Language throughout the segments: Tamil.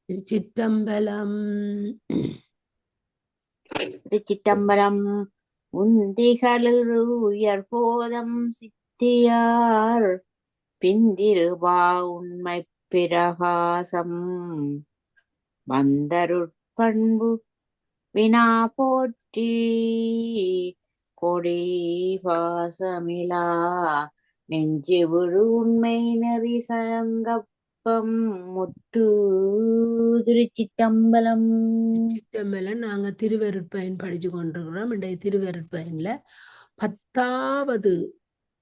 திருச்சிற்றம்பலம். திருச்சிற்றம்பலம். உந்திகளிறு உயர் போதம் சித்தியார் பிந்திருவா உண்மை பிரகாசம் வந்தருட்பண்பு வினா போற்றி கொடி பாசமிலா நெஞ்சு விழு உண்மை நெறி சங்கப்பம் முற்று. திருச்சிற்றம்பலம். திருச்சிற்றம்பலம். நாங்க திருவருட்பயன் படிச்சு கொண்டிருக்கிறோம். இன்றைய திருவருட்பயன்ல 10வது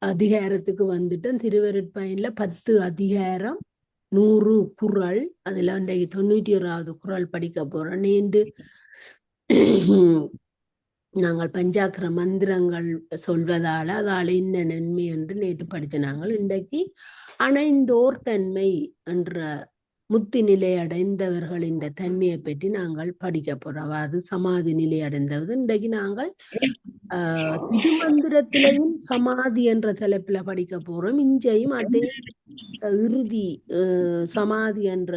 அதிகாரத்துக்கு வந்துட்டோம். திருவருட்பயன்ல 10 அதிகாரம் 100 குறள். அதுல இன்றைக்கு 91வது குறள் படிக்க போறோம். நேற்று நாங்கள் பஞ்சாக்கர மந்திரங்கள் சொல்வதால அதால என்ன நன்மை என்று நேற்று படிச்ச நாங்கள் இன்றைக்கு அணைந்தோர் தன்மை என்ற முத்தி நிலை அடைந்தவர்களின் தன்மையை பற்றி நாங்கள் படிக்க போறோம். அது சமாதி நிலை அடைந்தது. இன்றைக்கு நாங்கள் திருமந்திரத்திலையும் சமாதி என்ற தலைப்புல படிக்க போறோம். இஞ்சையும் அதே இறுதி சமாதி என்ற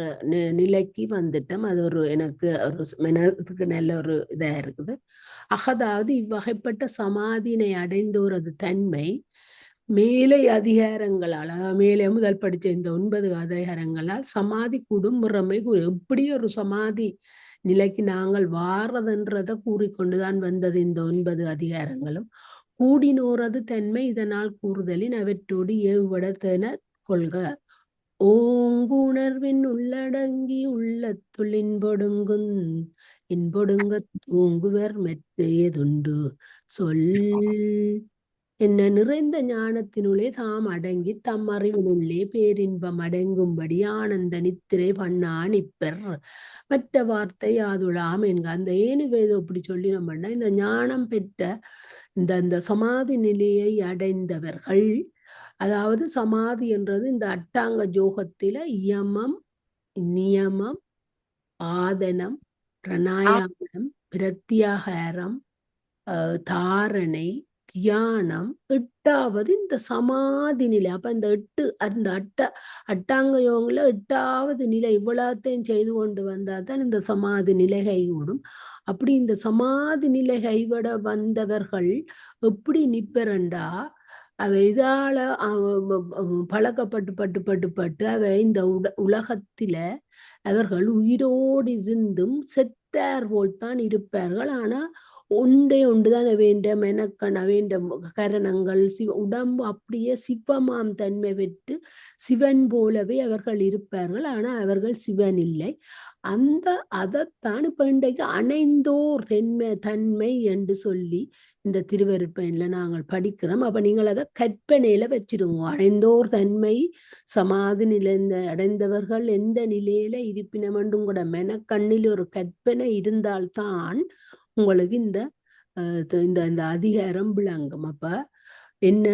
நிலைக்கு வந்துட்டோம். அது ஒரு எனக்கு ஒரு மனதுக்கு நல்ல ஒரு இதா இருக்குது. அதாவது இவ்வகைப்பட்ட சமாதியினை அடைந்தோரது தன்மை மேலை அதிகாரங்களால், மேலே முதல் படிச்ச இந்த 9 அதிகாரங்களால் சமாதி கூடும் முறைமை எப்படி ஒரு சமாதி நிலைக்கு நாங்கள் வாரதென்றதை கூறிக்கொண்டுதான் வந்தது இந்த 9 அதிகாரங்களும். கூடினோரது தன்மை இதனால் கூறுதலின் அவற்றோடு ஏவுபடத்தென கொள்க. ஓங்குணர்வின் உள்ளடங்கி உள்ளத்துள் இன்பொடுங்க தூங்குவர் மெத்தையதுண்டு சொல் என்ன நிறைந்த ஞானத்தினுள்ளே தாம் அடங்கி தம் அறிவினுள்ளே பேரின்பம் அடங்கும்படி ஆனந்த நித்திரை பண்ணான் இப்பர் மற்ற வார்த்தை யாதுலாம் என்க. அந்த ஏனுவேதம் அப்படி சொல்லி நம்மன்னா இந்த ஞானம் பெற்ற இந்த சமாதி நிலையை அடைந்தவர்கள், அதாவது சமாதி என்றது இந்த அட்டாங்க ஜோகத்தில யமம், நியமம், ஆதனம், பிராணாயாமம், பிரத்யாகாரம், தாரணை, தியானம், 8வது இந்த சமாதி நிலை. அப்ப இந்த அட்டாங்க யோகங்கள 8வது நிலை இவ்வளத்தையும் செய்து கொண்டு வந்தாதான் இந்த சமாதி நிலை கைகூடும். அப்படி இந்த சமாதி நிலை கைவிட வந்தவர்கள் எப்படி நிப்பரண்டா, அவை இதால பழக்கப்பட்டு அவை இந்த உலகத்தில அவர்கள் உயிரோடு இருந்தும் செத்தார் போல்தான் இருப்பார்கள். ஆனா ஒன்றுதான் வேண்ட மெனக்கண வேண்ட கரணங்கள் உடம்பு அப்படியே சிவமாம் தன்மை பெற்று சிவன் போலவே அவர்கள் இருப்பார்கள். ஆனா அவர்கள் சிவன் இல்லை. அதைத்தான் இப்ப இன்றைக்கு அணைந்தோர் தன்மை என்று சொல்லி இந்த திருவருட்பயன்ல நாங்கள் படிக்கிறோம். அப்ப நீங்கள் அதை கற்பனையில வச்சிருங்க. அடைந்தோர் தன்மை சமாதி நிலை அடைந்தவர்கள் எந்த நிலையில இருப்பினம் என்று கூட மெனக்கண்ணில் ஒரு கற்பனை இருந்தால்தான் உங்களுக்கு இந்த அதிகாரம் விளங்கும். அப்ப என்ன,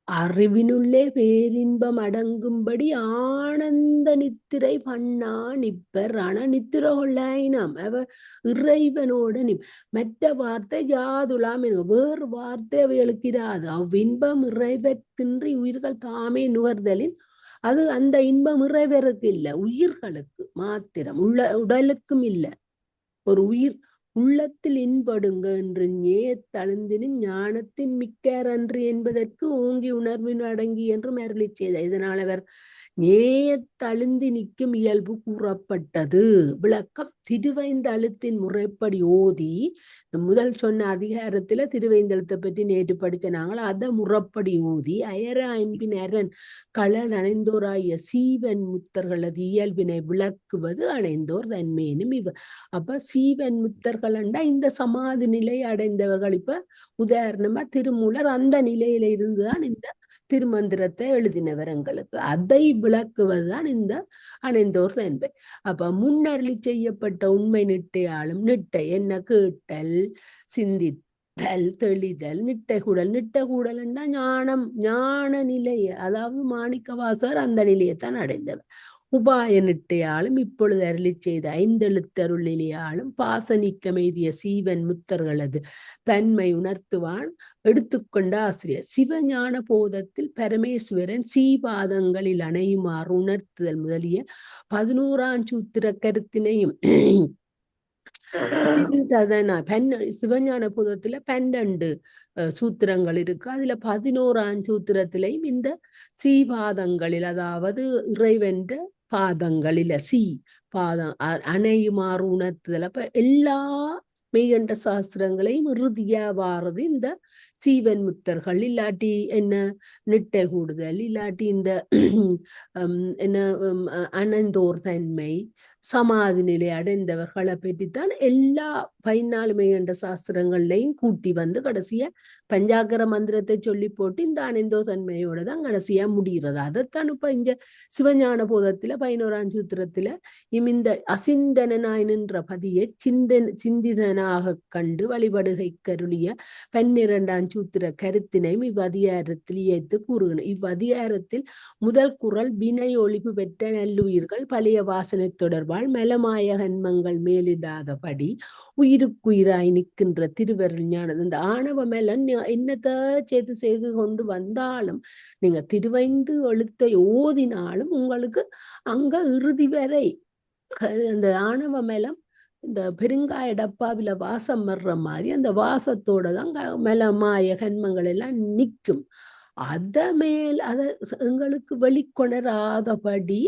அறிவினுள்ளே பேரின்பம் அடங்கும்படி ஆனந்த நித்திரை பண்ணா நிப்பர். ஆனா நித்திர கொள்ளாயினம் அவ இறைவனோட மற்ற வார்த்தை யாதுலாம் வேறு வார்த்தை அவைகளுக்கு இராது. அவ்வின்பம் இறைவற்கின்றி உயிர்கள் தாமே நுகர்தலின் அது அந்த இன்பம் இறைவருக்கு இல்லை, உயிர்களுக்கு மாத்திரம், உடலுக்கும் இல்லை. ஒரு உயிர் உள்ளத்தில் இன்படுங்க என்று தழுந்தினின் ஞானத்தின் மிக்கார் அன்று என்பதற்கு ஓங்கி உணர்வின் அடங்கி என்று மருளி செய்த. இதனால் அவர் தழுந்தி நிற்கும் இயல்பு கூறப்பட்டது. விளக்கம், திருவைந்தழுத்தின் முறைப்படி ஓதி, முதல் சொன்ன அதிகாரத்துல திருவைந்தழுத்தை பற்றி நேற்று படிச்ச நாங்கள் அதை முறைப்படி ஓதி அயர அன்பின் அரண் களன் அணைந்தோராய சீவன் முத்தர்களது இயல்பினை விளக்குவது அணைந்தோர் தன்மையினும் இவ. அப்ப சீவன் முத்தர்கள் என்றா இந்த சமாதி நிலை அடைந்தவர்கள். இப்ப உதாரணமா திருமூலர் அந்த நிலையில இருந்துதான் இந்த திருமந்திரத்தை எழுதினவர் எங்களுக்கு. அதை விளக்குவதுதான் இந்த அணைந்தோர் தன்மை. அப்ப முன்னருளி செய்யப்பட்ட உண்மை நிட்டையாளும் நிட்டை என்ன, கேட்டல், சிந்தித்தல், தெளிதல், நிட்டை கூடல்னா ஞானம், ஞான நிலையை, அதாவது மாணிக்க வாசகர் அந்த நிலையைத்தான் அடைந்தவர். உபாயனிட்டையாலும் இப்பொழுது அருளி செய்த ஐந்தெழுத்தருளிலேயாலும் பாசனிக்கம் எய்திய சீவன் முத்தர்களது தன்மை உணர்த்துவான் எடுத்துக்கொண்ட ஆசிரியர். சிவஞான போதத்தில் பரமேஸ்வரன் சீபாதங்களில் அணையுமாறு உணர்த்துதல் முதலிய 11ஆம் சூத்திர கருத்தினையும் சிவஞான போதத்துல 12 சூத்திரங்கள் இருக்கு. அதுல 11ஆம் சூத்திரத்திலையும் இந்த சீபாதங்களில், அதாவது இறைவென்ற பாதங்களில பாதம் அணையுமாறு உணர்த்துதல். அப்ப எல்லா மெய்கண்ட சாஸ்திரங்களையும் இறுதியா வாரது இந்த சீவன் முத்தர்கள். இல்லாட்டி என்ன நிட்டை கூடுதல், இல்லாட்டி இந்த என்ன அனந்தோர் தன்மை, சமாதி நிலை அடைந்தவர்களை பற்றித்தான் எல்லா 14 மெய்கண்ட சாஸ்திரங்கள்லையும் கூட்டி வந்து கடைசியா பஞ்சாக்கர மந்திரத்தை சொல்லி போட்டு இந்த அனந்தோ தன்மையோட தான் கடைசியா முடிகிறது. அதைத்தான் இப்ப இங்க சிவஞான போதத்துல 11ஆம் சூத்திரத்துல இந்த அசிந்தனாய் நின்ற பதியை சிந்திதனாக கண்டு வழிபடுகை கருளிய 12ஆம் சூத்திர கருத்தினையும் இவ்வதிகாரத்தில் ஏற்று கூறுகிறேன். இவ்வதிகாரத்தில் முதல் குறள் வினை ஒழிப்பு பெற்ற நல்லுயிர்கள் பழைய வாசனை தொடர்பால் மலமாய கன்மங்கள் மேலிடாதபடி உயிருக்குயிராய் நிற்கின்ற திருவருள் ஞானம். இந்த ஆணவ மேல என்னத்த சேர்த்து செய்து கொண்டு வந்தாலும் நீங்க திருவைந்து எழுத்தை ஓதினாலும் உங்களுக்கு அங்க இறுதி வரை அந்த ஆணவ மேலம் இந்த பெருங்காய டப்பாவில வாசம் வர்ற மாதிரி அந்த வாசத்தோட தான் மலமாய கன்மங்கள் எல்லாம் நிற்கும். அத எங்களுக்கு வெளிக்கொணராதபடி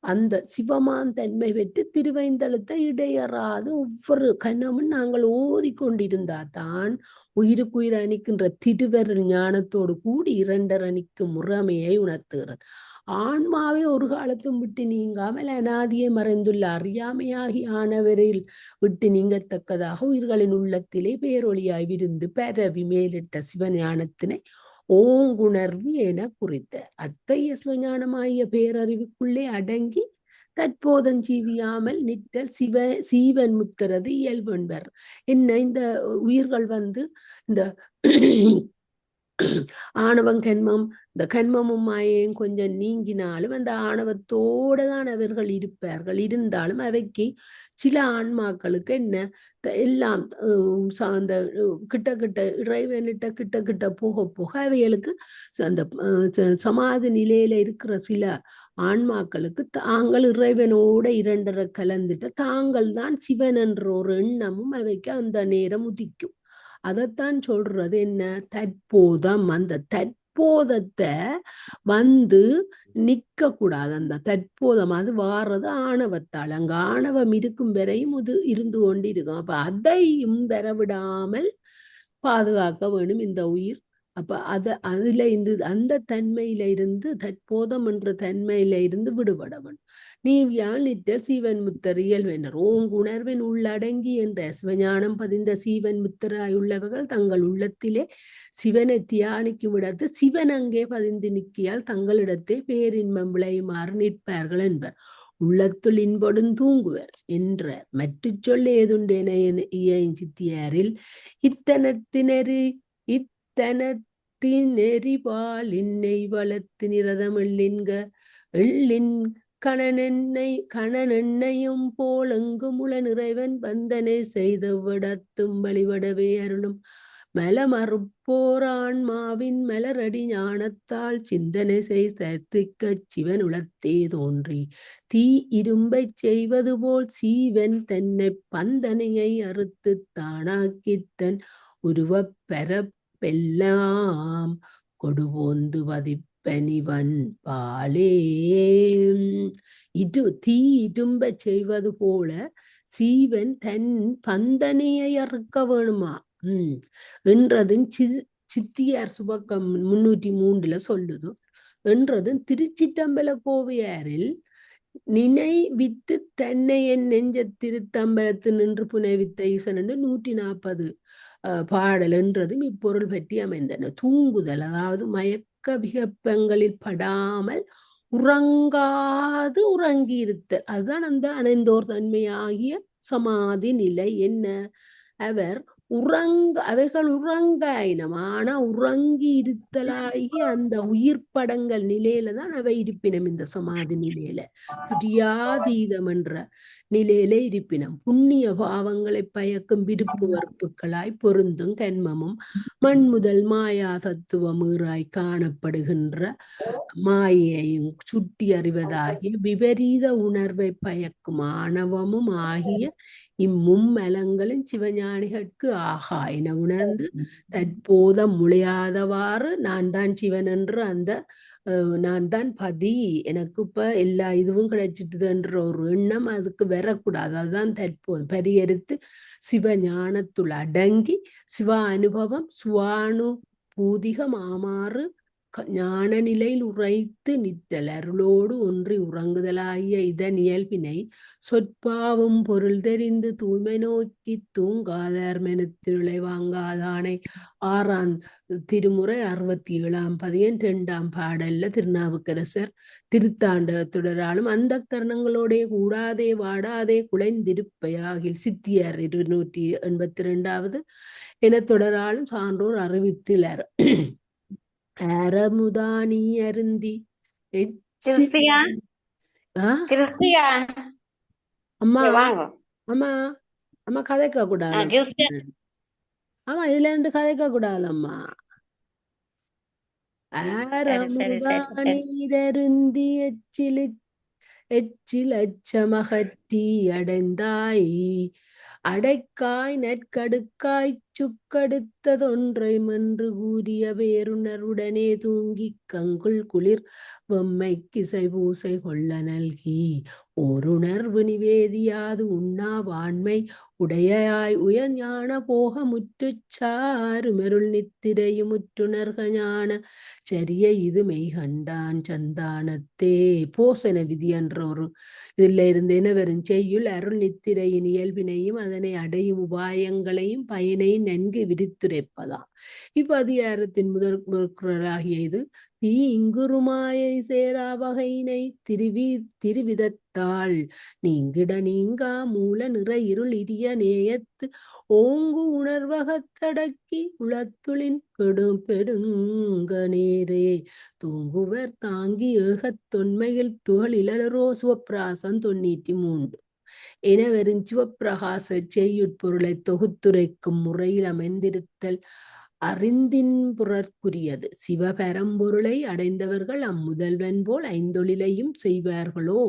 அந்த சிவமான் தன்மை பெற்று திருவைந்தெழுத்தை இடையறாது ஒவ்வொரு கண்ணமும் நாங்கள் ஓதிக்கொண்டிருந்தா தான் உயிருக்குயிர் அணிக்கின்ற திருவருள் ஞானத்தோடு கூடி இரண்டர் அணிக்கும் முறைமையை உணர்த்துகிறது. ஆன்மாவை ஒரு காலத்தும் விட்டு நீங்காமல் அநாதியை மறைந்துள்ள அறியாமையாகி ஆனவரில் விட்டு நீங்கத்தக்கதாக உயிர்களின் உள்ளத்திலே பேரொழியாய் விருந்து பரவி மேலிட்ட சிவஞானத்தினை ஓங்குணர்வு என குறித்த அத்தகைய சிவஞானமாகிய பேரறிவுக்குள்ளே அடங்கி தற்போதஞ்சீவியாமல் நிற்றல் சீவன் முத்தரது இயல்பென்பர். என்ன இந்த உயிர்கள் இந்த ஆணவம் கண்மம், இந்த கண்மமும் மாயையும் கொஞ்சம் நீங்கினாலும் அந்த ஆணவத்தோட தான் அவர்கள் இருப்பார்கள். இருந்தாலும் அவைக்கு சில ஆன்மாக்களுக்கு என்ன எல்லாம் அந்த கிட்ட இறைவனிட்ட கிட்ட போக போக அவைகளுக்கு அந்த சமாதி நிலையில இருக்கிற சில ஆன்மாக்களுக்கு தாங்கள் இறைவனோட இரண்டரை கலந்துட்டு தாங்கள் தான் சிவன் என்ற ஒரு எண்ணமும் அவைக்கு அந்த நேரம் உதிக்கும். அதைத்தான் சொல்றது என்ன தற்போதம். அந்த தற்போதத்தை நிக்க கூடாது. அந்த தற்போதம் அது வாரது ஆணவத்தால். அங்க ஆணவம் இருக்கும் வரையும் இது இருந்து கொண்டிருக்கும். அப்ப அதையும் பெறவிடாமல் பாதுகாக்க வேணும் இந்த உயிர். அப்ப அதுல இருந்து அந்த தன்மையில இருந்து தற்போதம் என்ற தன்மையில இருந்து விடுபட வேணும். நீ யாழ் நிற்றல் சீவன் முத்தர் இயல்பெனர் ஓங்குணர்வின் உள்ளடங்கி என்ற சிவஞானம் பதிந்த சீவன் முத்தராய் உள்ளவர்கள் தங்கள் உள்ளத்திலே சிவனை தியானிக்கும் இடத்து சிவன் அங்கே பதிந்து நிற்கியால் தங்களிடத்தே பேரின்பம் விளையுமாறு நிற்பார்கள் என்பர். உள்ளத்துள் இன்பொடும் தூங்குவர் என்ற மற்ற சொல் ஏதுண்டென சித்தியாரில் இத்தனத்தினெறிபால் இன்னை வளர்த்து நிரதம் எள்ளின் கணனெண்ணையும் போல் எங்குமுள நிறைவன் வந்தனை செய்த விடத்தும் வழிபடவே அருளும் மலமறுப்போர் ஆன்மாவின் மலரடி ஞானத்தால் சிந்தனை செய்திக்க சிவன் உளத்தே தோன்றி தீ இரும்பை செய்வது போல் சீவன் தன்னை பந்தனையை அறுத்து தானாக்கித்தன் உருவப் பெறப்பெல்லாம் கொடுபோந்து வதிப்பனிவன் பாலே. தீ இரும்ப செய்வது போல சீவன் தன் பந்தனையை அறுக்க வேணுமா என்றதும் சித்தியார் சுபக்கம் 303 சொல்லுது. என்றதும் திருச்சிற்றம்பல கோவையாரில் நினைவித்து தன்னை என் நெஞ்ச திருத்தம்பலத்து நின்று புனைவித்த ஈசன் 140 பாடல் என்றதும் இப்பொருள் பற்றி அமைந்தன. தூங்குதல், அதாவது மயக்க விகப்பங்களில் படாமல் உறங்காது உறங்கி இருத்தல், அதுதான் அந்த அணைந்தோர் தன்மையாகிய சமாதி நிலை. என்ன அவர் அவைகள் உறங்காயினம். ஆனா உறங்கி இருத்தலாகி அந்த உயிர் படங்கள் நிலையில தான் அவை இருப்பினம். இந்த சமாதி நிலையில துரியாதீதம் என்ற நிலையில இருப்பினம். புண்ணிய பாவங்களை பயக்கும் விருப்பு வெறுப்புகளாய் பொருந்தும் கண்மமும் மண் முதல் மாயா தத்துவ மீறாய் காணப்படுகின்ற மாயையும் சுட்டி அறிவதாகிய விபரீத உணர்வை பயக்கும் ஆணவமும் ஆகிய இம்மும்மலங்களும் சிவஞானிகட்கு ஆகா என உணர்ந்து தற்போதம் முளையாதவாறு நான் தான் சிவன் என்று அந்த நான் தான் பதி, எனக்கு இப்ப எல்லா இதுவும் கிடைச்சிட்டுதுன்ற ஒரு எண்ணம் அதுக்கு வரக்கூடாது. அதுதான் தற்போது பரிகரித்து சிவஞானத்துள் அடங்கி சிவ அனுபவம் சுவானுபூதிகம் ஆமாறு ஞான நிலையில் உரைத்து நிற்றல் அருளோடு ஒன்றி உறங்குதலாகிய இதன் இயல்பினை சொற்பாவும் பொருள் தெரிந்து தூய்மை நோக்கி தூங்காதார் மெனத்திருளை வாங்காதானை 6ஆம் திருமுறை 67ஆம் பதியம் 2ஆம் பாடல்ல திருநாவுக்கரசர் திருத்தாண்டகத்துடராலும் அந்த தருணங்களோடே கூடாதே வாடாதே குலைந்திருப்பையாகில் சித்தியார் 282வது என தொடராலும் சான்றோர் அறிவித்திலர். அறமுதானி அருந்தி கிறிஸ்டியா கிறிஸ்டியா அம்மா வாங்க அம்மா அம்மா கதைக்க கூடாது. கிறிஸ்டியா ஆமா இதுல இருந்து கதைக்க கூடாதம்மா. அறமுதானீரருந்தி எச்சில் அச்சமகற்றி அடைந்தாய் அடைக்காய் நற்கடுக்காய் சுக்கடுத்ததொன்றை மென்று கூறிய வேறுணர்வுடனே தூங்கி கங்குள் குளிர் வெம்மைக்கிசை பூசை கொள்ள நல்கி ஓருணர்வு நிவேதியாது உண்ணா வாண்மை உடையாய் உயர் ஞான போக முற்றுச்சாருமெருள் நித்திரையும் முற்றுணர்க ஞான சரிய இது மெய்கண்டான் சந்தானத்தே. போசன விதி என்ற ஒரு இதுல இருந்து என்ன வரும் செய்யுள் அருள் நித்திரையின் இயல்பினையும் அதனை அடையும் உபாயங்களையும் பயனையும் நன்கு விரித்துரைப்பதாம். இவ்வதிகாரத்தின் முதற்குறளாகிய இது தீ இங்குருமாயை சேரா வகையினை திருவிதத்தாள் நீங்கிட நீங்கா மூல நிற இருள் இரிய நேயத்து ஓங்கு உணர்வகத்தடக்கி உளத்துளின் பெடுங்க நேரே தூங்குவர் தாங்கி ஏகத் தொன்மையில் துகளிலரோ. சிவப்பிராசம் 93 எனவரின் சிவப்பிரகாச செய்யுட்பொருளை தொகுத்துரைக்கும் முறையில் அமைந்திருத்தல் அறிந்தின்புறற்குரியது. சிவபரம்பொருளை அடைந்தவர்கள் அம்முதல்வன் போல் ஐந்தொழிலையும் செய்வார்களோ.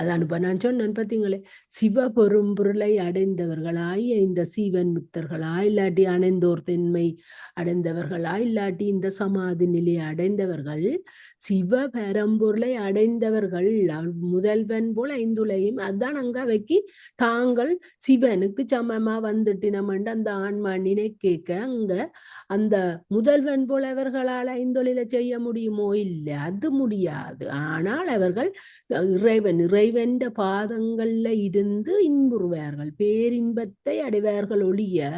அதான் இப்ப நான் சொன்னேன் பார்த்தீங்களே, சிவபெரும்பொருளை அடைந்தவர்களாய் இந்த சீவன் முத்தர்களா இல்லாட்டி அணைந்தோர் தென்மை அடைந்தவர்களா இல்லாட்டி இந்த சமாதி நிலையை அடைந்தவர்கள் சிவபரம்பொருளை அடைந்தவர்கள் முதல்வன் போல் ஐந்துலையும் அதான் அங்க வைக்கி தாங்கள் சிவனுக்கு சமமா வந்துட்டினமென்று அந்த ஆன்மா நினைக்க அங்க அந்த முதல்வன் போல் அவர்களால் ஐந்தொழிலை செய்ய முடியுமோ? இல்லை, அது முடியாது. ஆனால் அவர்கள் இறைவன்ற பாதங்கள்ல இருந்து இன்புறுவார்கள், பேரின்பத்தை அடைவார்கள் ஒழிய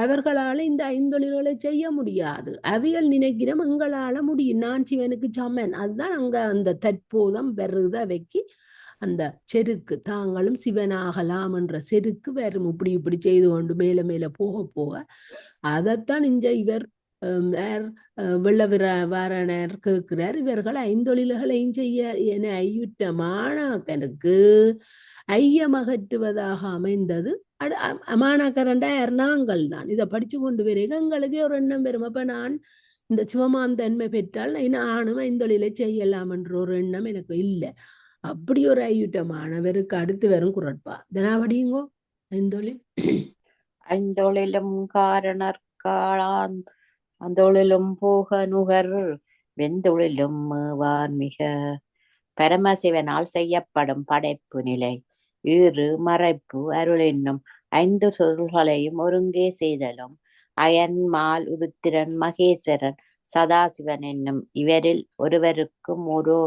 அவர்களால இந்த ஐந்தொழில்களை செய்ய முடியாது. அவியல் நினைக்கிறோம் எங்களால முடியும், நான் சிவனுக்கு சமன். அதுதான் அங்க அந்த தற்போதம் வருத வைக்கி அந்த செருக்கு தாங்களும் சிவனாகலாம் என்ற செருக்கு வரும். இப்படி செய்து கொண்டு மேல மேல போக போக அதைத்தான் இந்த இவர் வாரணர் கேட்கிறார். இவர்கள் ஐந்தொழில்களையும் செய்ய என ஐயுற்றமானாக்கனுக்கு ஐயமகற்றுவதாக அமைந்தது மாணாக்கரண்டா நாங்கள் தான். இதை படிச்சு கொண்டு வரைக்கும் எங்களுக்கே ஒரு எண்ணம் வரும், அப்ப நான் இந்த சிவமான் தன்மை பெற்றால் நானும் ஐந்தொழிலை செய்யலாம் என்ற ஒரு எண்ணம் எனக்கு இல்லை. அப்படி ஒரு ஐயுற்றமானவருக்கு அடுத்து வரும் குரட்பா தினாபடியுங்கோ. ஐந்தொழில் ஐந்தொழிலும் காரணர் காளான் அந்தொழிலும் போக நுகர் வெந்தொழிலும் வான்மிக பரமசிவனால் செய்யப்படும் படைப்பு நிலை ஈறு மறைப்பு அருள் என்னும் 5 சொற்களையும் ஒருங்கே செய்தலும் அயன் மால் உருத்திரன் மகேஸ்வரன் சதாசிவன் என்னும் இவரில் ஒருவருக்கும் ஒரு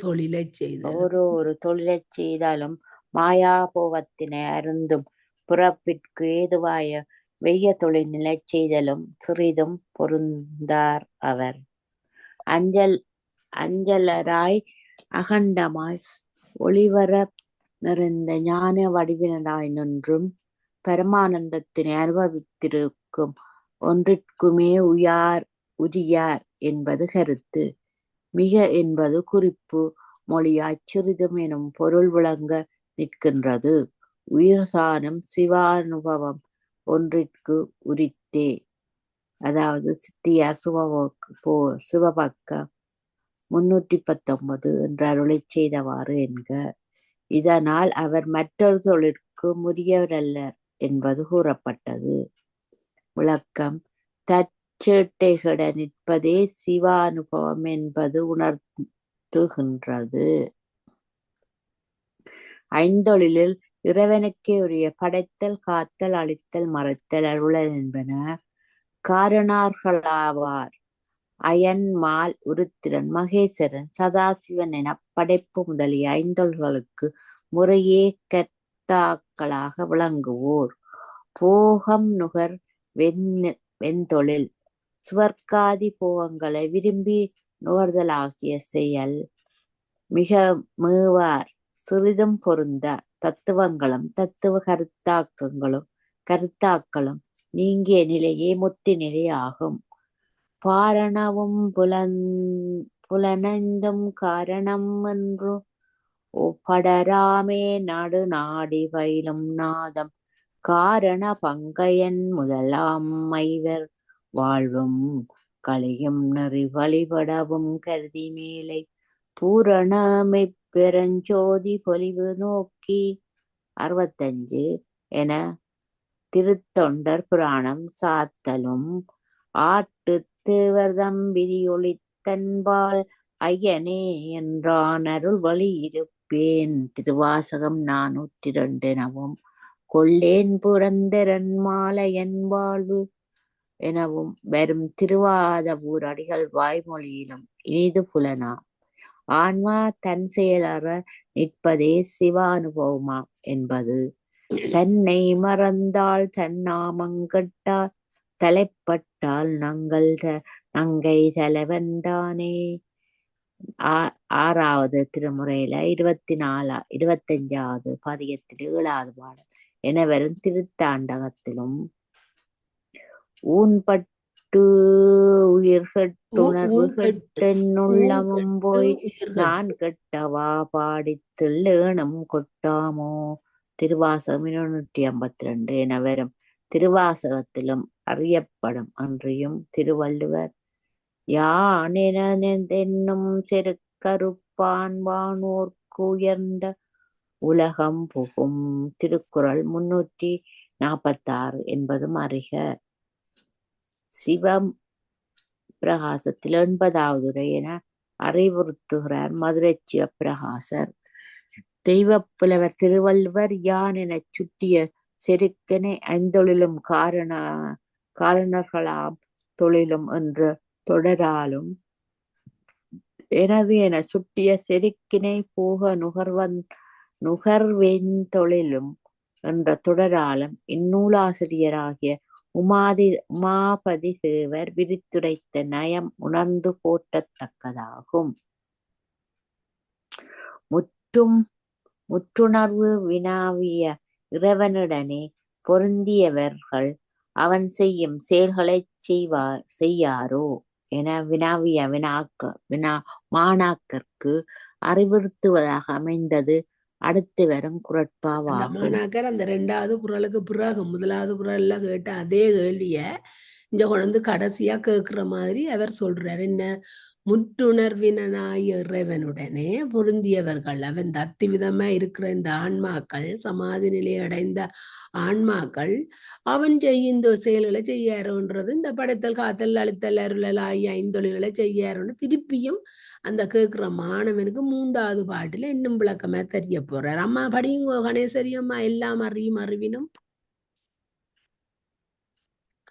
தொழிலை செய்தாலும் மாயா போகத்தினை அருந்தும் புறப்பிற்கு ஏதுவாய வெய்ய தொழில் நிலை செய்தலும் சிறிதும் பொருந்தார் அவர். அஞ்சலராய் அகண்டமாய் ஒளிவர நிறைந்த ஞான வடிவினராய் நின்றும் பரமானந்தத்தினை அனுபவித்திருக்கும் ஒன்றிற்குமே உரியார் என்பது கருத்து. மிக என்பது குறிப்பு மொழியாய்ச் சிறிதும் எனும் பொருள் விளங்க நிற்கின்றது. உயிர்சானம் சிவானுபவம் ஒன்றிற்கு உரித்தே. அதாவது சித்தியார் சிவபக்க 319 என்று அருளிச் செய்தவாறு என்க. இதனால் அவர் மற்றொரு தொழிற்கு முரியவரல்லர் என்பது கூறப்பட்டது. விளக்கம்: தற்சேட்டைகட நிற்பதே சிவானுபவம் என்பது உணர்த்துகின்றது. ஐந்தொழிலில் இறைவனுக்கே உரிய படைத்தல், காத்தல், அழித்தல், மறைத்தல், அருளல் என்பன காரணார்களாவார். அயன், மால், உருத்திரன், மகேஸ்வரன், சதாசிவன் எனப் படைப்பு முதலிய ஐந்தொழில்களுக்கு முறையே கர்த்தாக்களாக விளங்குவோர். போகம் நுகர் வெண்தொழில் சுவர்க்காதி போகங்களை விரும்பி நுகர்தலாகிய செயல் மிக மேவார். சிறிதும் பொருந்த தத்துவங்களும் தத்துவ கருத்தாக்களும் நீங்கிய நிலையே முத்தி நிலையாகும். பாரணவும் புலனைந்தும் காரணம் என்று படராமே நாடு நாடி பயிலும் நாதம் காரண பங்கையன் முதலாம் மைவர் வாழ்வும் களையும் நெறி வழிபடவும் கருதி மேலை பூரணமை பெருஞ்சோதி பொலிவு நோக்கி 65 என திருத்தொண்டர் புராணம் சாத்தலும் ஆட்டு தேவர்தம் விதியொளித்தன்பால் ஐயனே என்றான் அருள் வழி இருப்பேன். திருவாசகம் 402 எனவும் கொள்ளேன் புரந்தரன் மாலையன் வாழ்வு எனவும் வரும் திருவாதவூர் அடிகள் வாய்மொழியிலும் இனிது புலனாம். ஆன்மா தன் செயலற நிற்பதே சிவானுபவமாம் என்பது. தன்னை மறந்தால் தன்னாமங்கட்டால் தலைப்பட்டால் நங்கை தலைவன்தானே. 6வது திருமுறையில 25வது பதிகத்தில் 7வது பாடல் என வரும் திருத்தாண்டகத்திலும் ஊன்பட்டு உயிர்கட்டுணர்வு கெட்டென்னுள்ளமும் போய் நான் கெட்டவா பாடித்துள் ஏனும் கொட்டாமோ. திருவாசகம் 252 என வரும் திருவாசகத்திலும் அறியப்படும். அன்றியும் திருவள்ளுவர் யானென்னும் செருக்கறுப்பான் வானோர்க்கு உயர்ந்த உலகம் புகும். திருக்குறள் 346 என்பதும் அறிக. சிவம் பிரகாசத்தில் 80வது உரை என அறிவுறுத்துகிறார் மதுரை சிவப்பிரகாசர். தெய்வப்புலவர் திருவள்ளுவர் யான் எனச் சுட்டிய செருக்கனை ஐந்தொழிலும் காரணர்களாம் தொழிலும் என்ற தொடராலும் எனது என சுட்டிய செருக்கினை போக நுகர்வென் தொழிலும் என்ற தொடராலும் இந்நூலாசிரியராகிய உமாபதி தேவர் விரித்துரைத்த நயம் உணர்ந்து போற்றத்தக்கதாகும். முற்றுணர்வு வினாவிய இறைவனுடனே பொருந்தியவர்கள் அவன் செய்யும் செயல்களை செய்யாரோ என வினாவிய மாணாக்கர்க்கு அறிவுறுத்துவதாக அமைந்தது அடுத்து வரும் குறட்பாவாகும். மாணாக்கர் அந்த 2வது குறளுக்கு பிறகு 1வது குறள்ல கேட்ட அதே கேள்விய இங்க கொண்டு கடைசியா கேட்கிற மாதிரி அவர் சொல்றார். என்ன? முற்றுணர்வினாய இறைவனுடனே பொருந்தியவர்கள், அவன் அத்திவிதமா இருக்கிற இந்த ஆன்மாக்கள், சமாதி நிலை அடைந்த ஆன்மாக்கள் அவன் செய்ய செயல்களை செய்யாரோன்றது இந்த படைத்தல், காத்தல், அழித்தல், அருளல் ஆகிய 5 தொழில்களை செய்யாரோன்னு திருப்பியும் அந்த கேட்கிற மாணவனுக்கு 3வது பாட்டுல இன்னும் விளக்கமா தெரிய போறார். அம்மா படியுங்கோ கணேசரியம்மா. எல்லாம் அறியும் அறிவினும்.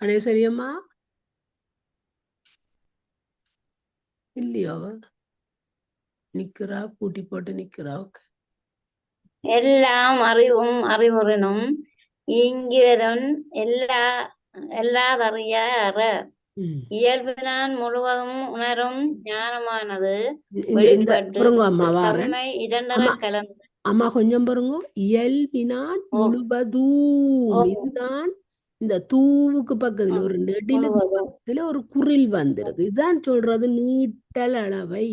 கணேசரியம்மா இல்லையோ? நிக்கிறா, பூட்டி போட்டு நிக்கிறா. எல்லாம் அறிவும் அறிவுறினும் ஈங்கிரன் எல்லாதறியார ம். இயல்பினான் முழுவதும் உணரும் ஞானமானது இந்த வெளிப்பட்டு பொறுங்க அம்மா வாரன். தம்மை இரண்டர அம்மா கலந்து. அம்மா கொஞ்சம் பொறுங்க. இயல்பினான் ஓ முழுவதும். ஓ இதுதான் இந்த தூவுக்கு பக்கத்துல ஒரு நெடிலுக்கு முழுவதும் பக்கத்துல ஒரு குறில் வந்திருக்கு. இதுதான் சொல்றது நீட்டல் அளவை.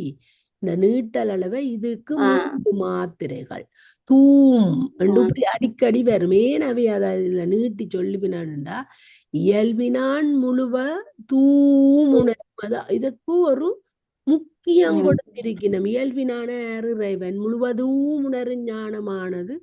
இந்த நீட்டல் அளவை இதுக்கு 3 மாத்திரைகள். தூம் என்று இப்படி அடிக்கடி வரும். ஏன் அவை அதை இதுல நீட்டி சொல்லி பின்னாண்டா இயல்பினான் முழுவ தூம் உணர்வதா இதற்கு ஒரு முக்கியம் கொடுத்திருக்கணும். இயல்பினான இறைவன் முழுவதும் உணரு ஞானமானது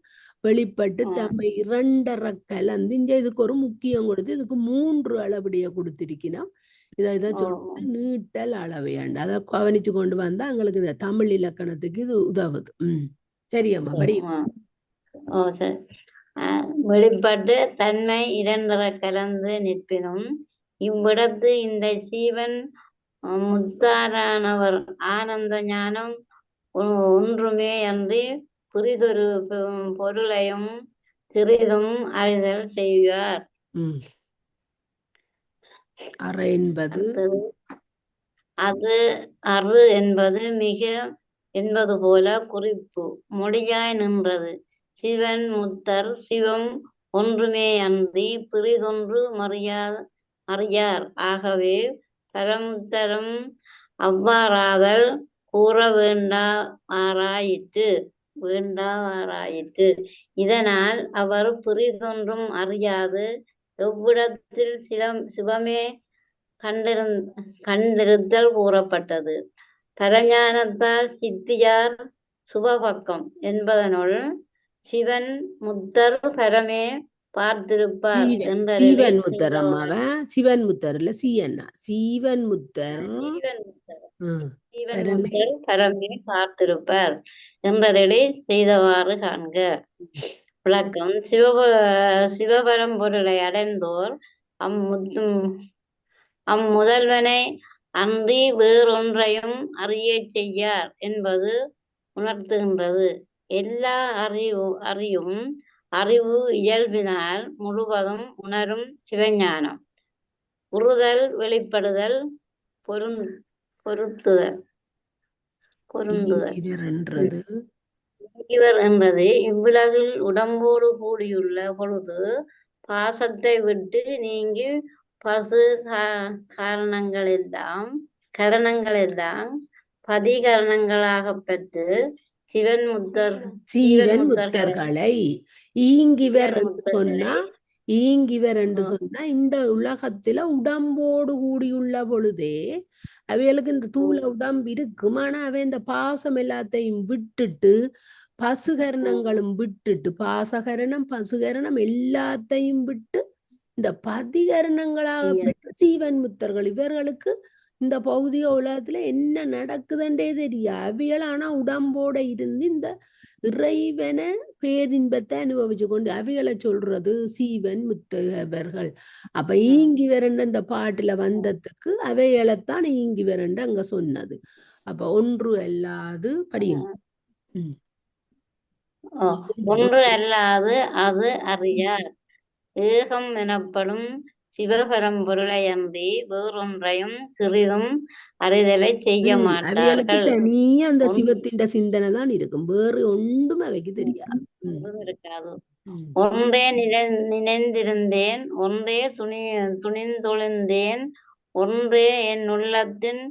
வெளிப்பட்டு தம்மை இரண்டர கலந்து இங்க இதுக்கு ஒரு முக்கியம் கொடுத்து இதுக்கு 3 அளவுடைய கொடுத்திருக்கணும். இதை சொல்றது நீட்டல் அளவையாண்டு அதை கவனிச்சு கொண்டு வந்தா எங்களுக்கு இந்த தமிழ் இலக்கணத்துக்கு இது உதவுது. சரியம்மா படி. ஓ சரி. வெளிப்பட்டு தன்மை இரண்டர கலந்து நிற்பினும் இவ்விடத்து இந்த சீவன் முத்தாரானவர் ஆனந்த ஞானம் ஒன்றுமே அன்றி புரிதொரு பொருளையும் சிறிதும் அறிதல் செய்வார். அற என்பது அது அறு என்பது மிக என்பது போல குறிப்பு மொழியாய் நின்றது. சிவன் முத்தர் சிவம் ஒன்றுமே அன்றி பிறிதொன்று அறியார். ஆகவே பரமுத்தரம் அவ்வாறாதல் கூற வேண்டாவாராயிற்று. இதனால் அவர் பிறிதொன்றும் அறியாது எவ்விடத்தில் சிவமே கண்டிருத்தல் கூறப்பட்டது. பரஞானத்தால் சித்தியார் சுபபக்கம் என்பதனுள் சிவன் முத்தர் பரமே பார்த்திருப்பார். சீவன் முத்தர் அம்மாவ சிவன் முத்தர் இல்ல சீயன்னா சீவன் முத்தர் பரமே பார்த்திருப்பார் என்றதை செய்தவாறு காண்க. விளக்கம் சிவபரம்பொருளை அடைந்தோர் அம்முதல்வனை அன்றி வேறொன்றையும் அறிய செய்யார் என்பது உணர்த்துகின்றது. எல்லா அறிவு இயல்பினால் முழுவதும் உணரும் சிவஞானம் உறுதல் வெளிப்படுதல் பொருந்துதல் இவர் என்பது இவ்வுலகில் உடம்போடு கூடியுள்ள பொழுது பாசத்தை விட்டு நீங்கி பசு கரணங்கள் எல்லாம் பதிகரணங்களாக பெற்று சிவன் முத்தர்களை ஈங்கிவர் என்று சொன்னா இந்த உலகத்துல உடம்போடு கூடியுள்ள பொழுதே அவைகளுக்கு இந்த தூள உடம்பு இருக்கும். ஆனா அவை இந்த பாசம் எல்லாத்தையும் விட்டுட்டு பசுகரணங்களும் விட்டுட்டு பாசகரணம் பசுகரணம் எல்லாத்தையும் விட்டு இந்த பதிகரணங்களாக பெற்ற சீவன் முத்தர்கள் இவர்களுக்கு இந்த பௌதிக உலகத்துல என்ன நடக்குதுன்றே தெரியா. அவியல் ஆனா உடம்போட இருந்து இந்த இறைவன பேரின்பத்தை அனுபவிச்சு கொண்டு அவிகளை சொல்றது சீவன் முத்தகவர்கள். அப்ப ஈங்கி வரண்ட இந்த பாட்டுல வந்ததுக்கு அவைகளைத்தான் ஈங்கி வரண்ட அங்க சொன்னது. அப்ப ஒன்று அல்லாது படியும் ஒன்று அல்லாது அது அறியார். ஏகம் எனப்படும் சிவபரம்பொருளை அன்றி வேறொன்றையும் சிறிதும் அறிதலை செய்ய மாட்டார்கள். தனியா அந்த சிவத்தின் சிந்தனை தான் இருக்கும். வேறு ஒன்றும் அவைக்கு தெரியாது. ஒன்றே நினைந்திருந்தேன் ஒன்றே துணிந்தொழிந்தேன் ஒன்றே என் உள்ளத்தின்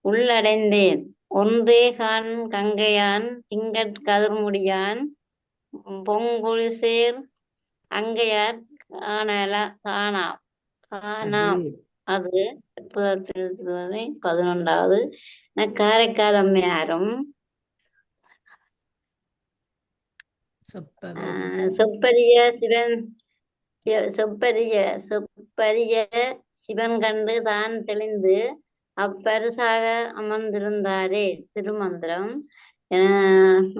உள்ளடைந்தேன் ஒன்றே கான் கங்கையான் திங்கட் கதிர்முடியான் பொங்குழிசேர் அங்கையார் காணாம். அது 11வது. காரைக்கால் அம்மையாரும் செப்பரிய சிவன் கண்டு தான் தெளிந்து அப்பரிசாக அமர்ந்திருந்தாரே. திருமந்திரம்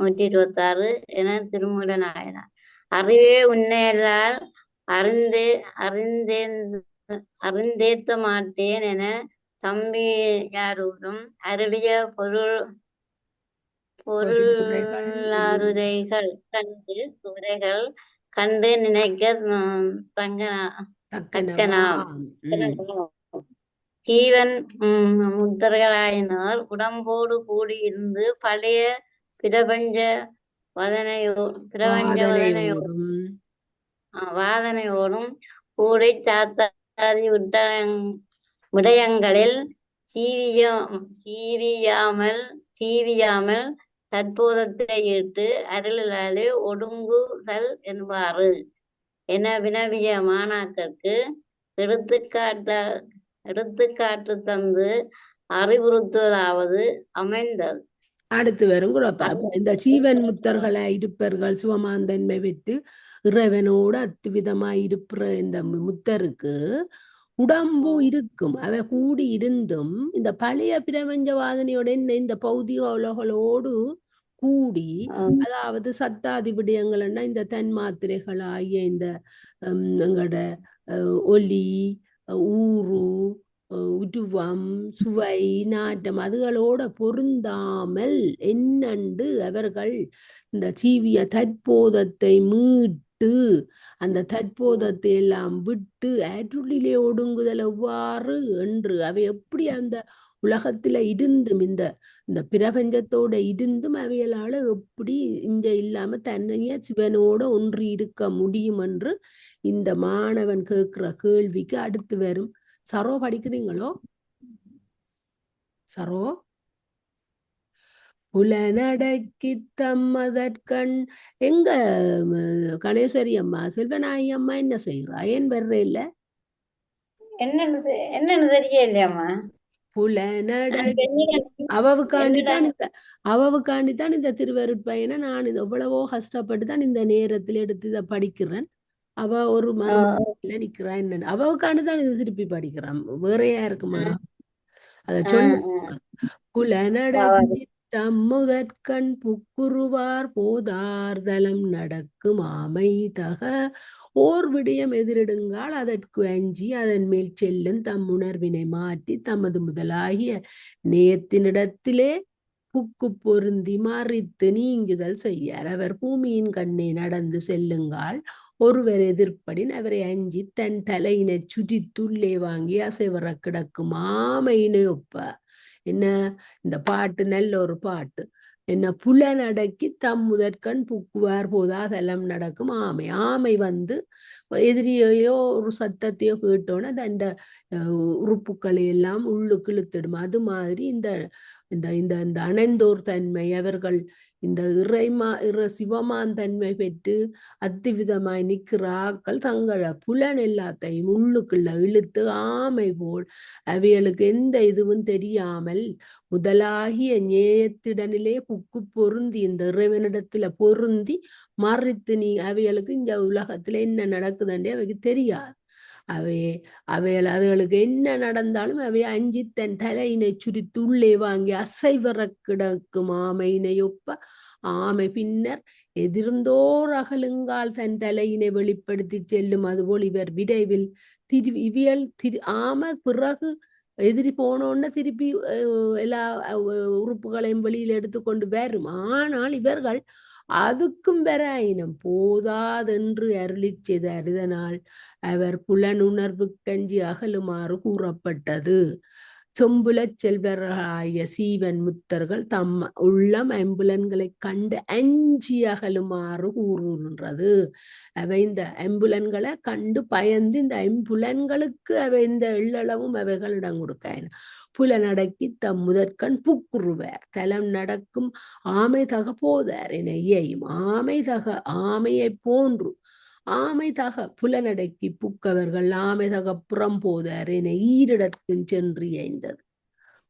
126 என திருமூல நாயனார். அறிவே உன்னையல்லால் அறிந்தேத்த மாட்டேன் என தம்பியாரும் அருளிய பொருளாருரைகள் கண்டு நினைக்க தக்கனாம். ஜீவன் முத்தர்களாயினர் உடம்போடு கூடியிருந்து பழைய பிரபஞ்ச வதனையோடும் வாதனையோடும் வாதனையோடும் கூடை சாத்தாதி விடயங்களில் சீவியாமல் தற்போதத்தை இட்டு அருளாலே ஒடுங்குதல் என்பாரு என வினவிய மாணாக்கருக்கு எடுத்துக்காட்டு தந்து அறிவுறுத்துவதாவது அமைந்தது. அடுத்து வரும் குழப்ப. அப்ப இந்த ஜீவன் முத்தர்களா இருப்பர்கள் சிவமாந்தன்மை பெற்று இறைவனோடு அத்துவிதமாய் இருப்பிற இந்த முத்தருக்கு உடம்பு இருக்கும். அவ கூடி இருந்தும் இந்த பழைய பிரபஞ்ச வாதனையோட இந்த பௌதிக உலகளோடு கூடி, அதாவது சத்தாதி விடயங்கள்னா இந்த தன்மாத்திரைகள் ஆகிய இந்த எங்கட ஒலி, ஊறு, உருவம், சுவை, நாட்டம் அதுகளோட பொருந்தாமல் என்னண்டு அவர்கள் இந்த ஜீவிய தற்போதத்தை மீட்டு அந்த தற்போதத்தை எல்லாம் விட்டு அருளிலே ஒடுங்குதல் எவ்வாறு என்று அவை எப்படி அந்த உலகத்துல இருந்தும் இந்த பிரபஞ்சத்தோட இருந்தும் அவைகளால எப்படி இங்க இல்லாம தன்னைய சிவனோட ஒன்றி இருக்க முடியும் என்று இந்த மாணவன் கேட்கிற கேள்விக்கு அடுத்து வரும். சரோ படிக்கிறீங்களோ? சரோ புலனடக்கி தம்மதற்கண் எங்க கணேஸ்வரி அம்மா செல்வநாயகி அம்மா என்ன செய்யறா? ஏன் வர்ற இல்ல? என்னன்னு தெரியலையம்மா. அவவுக்காண்டித்தான் இந்த திருவருட்பயனை நான் எவ்வளவோ கஷ்டப்பட்டு தான் இந்த நேரத்துல எடுத்து இதை படிக்கிறேன். அவ ஒரு மருமல நிக்கிறா. என்ன அவவுக்காண்டிதான் இதை திருப்பி படிக்கிறான். வேற யாருக்குமா? அத சொல்ல புலனடக்கி தம்முதற்கண் புக்குருவார் போதார்தலம் நடக்கும் ஆமை தக ஓர் விடயம் எதிரிடுங்கால் அதற்கு அஞ்சி அதன் மேல் செல்லும் தம் உணர்வினை மாற்றி தமது முதலாகிய நேயத்தினிடத்திலே புக்கு பொருந்தி மறித்து நீங்குதல் செய்யார். அவர் பூமியின் கண்ணே நடந்து செல்லுங்கால் ஒருவர் எதிர்ப்படின் அவரை அஞ்சி தன் தலையினை சுற்றித்துள்ளே வாங்கி அசைவர கிடக்கும் ஆமையினை ஒப்ப. என்ன இந்த பாட்டு நல்ல ஒரு பாட்டு. என்ன புலனடக்கி தம் முதற்கண் புக்குவார் போதாதெல்லாம் நடக்கும் ஆமை. ஆமை எதிரியோ ஒரு சத்தத்தையோ கேட்டோன்னா அந்த உறுப்புக்களை எல்லாம் உள்ளுக்கு இழுத்திடும். அது மாதிரி இந்த இந்த இந்த இந்த அணைந்தோர் தன்மை அவர்கள் இந்த சிவமான் தன்மை பெற்று அத்திவிதமாய் நிற்கிறாக்கள் தங்கள புலன் எல்லாத்தையும் உள்ளுக்குள்ள இழுத்து ஆமை போல் அவைகளுக்கு எந்த இதுவும் தெரியாமல் முதலாகிய நேயத்திடனிலே புக்கு பொருந்தி இந்த இறைவனிடத்துல பொருந்தி மறித்து அவைகளுக்கு இந்த உலகத்துல என்ன நடக்குதுன்றே அவைக்கு தெரியாது. அவைகள் அதுகளுக்கு என்ன நடந்தாலும் அவை அஞ்சி தன் தலையினை சுரித்து உள்ளே வாங்கி அசைவர கிடக்கும் ஆமையினை ஒப்ப ஆமை பின்னர் எதிர்ந்தோர் அகலுங்கால் தன் தலையினை வெளிப்படுத்தி செல்லும். அதுபோல் இவர் விரைவில் ஆமை பிறகு எதிரி போனோன்னு திருப்பி எல்லா உறுப்புகளையும் வெளியில் எடுத்துக்கொண்டு வரும். ஆனால் இவர்கள் அதுக்கும் வராயினம் போதாதென்று அருளி செய்தார். இதனால் அவர் புலனுணர்வு கஞ்சி அகலுமாறு கூறப்பட்டது. சொம்புலச் செல்வர்களாய சீவன் முத்தர்கள் தம் உள்ளம் ஐம்புலன்களை கண்டு அஞ்சி அகலுமாறு கூறுகின்றது. அவை இந்த ஐம்புலன்களை கண்டு பயந்து இந்த ஐம்புலன்களுக்கு அவை இந்த எள்ளளவும் அவைகளிடம் கொடுக்க புலனடக்கி தம் முதற்கண் புக்குருவார் தலம் நடக்கும் ஆமை தக போதார் என இயையும் ஆமை தக ஆமையை போன்று ஆமை தக புலனடக்கி புக்கவர்கள் ஆமை தக புறம் போதார் என ஈரிடத்தில் சென்று இயைந்தது.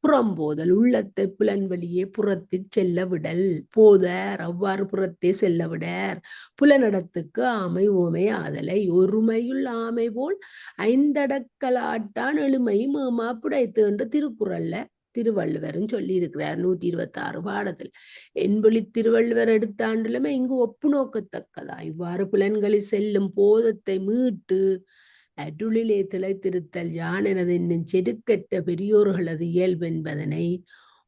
புறம்போதல் உள்ளத்தை புலன்வழியே புறத்தில் செல்ல விடல் போதார். அவ்வாறு புறத்தே செல்ல விடார். புலனடத்துக்கு ஆமை ஓமை ஆதலை ஒருமையுள் ஆமை போல் ஐந்தடக்கலாட்டான் எழுமையும் ஏமா புடைத்து என்று திருவள்ளுவரும் சொல்லி இருக்கிறார் 126 பாடத்தில். என்பொழி திருவள்ளுவர் எடுத்த ஆண்டுலமே இங்கு ஒப்பு நோக்கத்தக்கதா. இவ்வாறு புலன்களில் செல்லும் போதத்தை மீட்டு அருளிலே திளைத்திருத்தல் யானெனது என்னும் செருக்கற்ற பெரியோர்களது இயல்பென்பதனை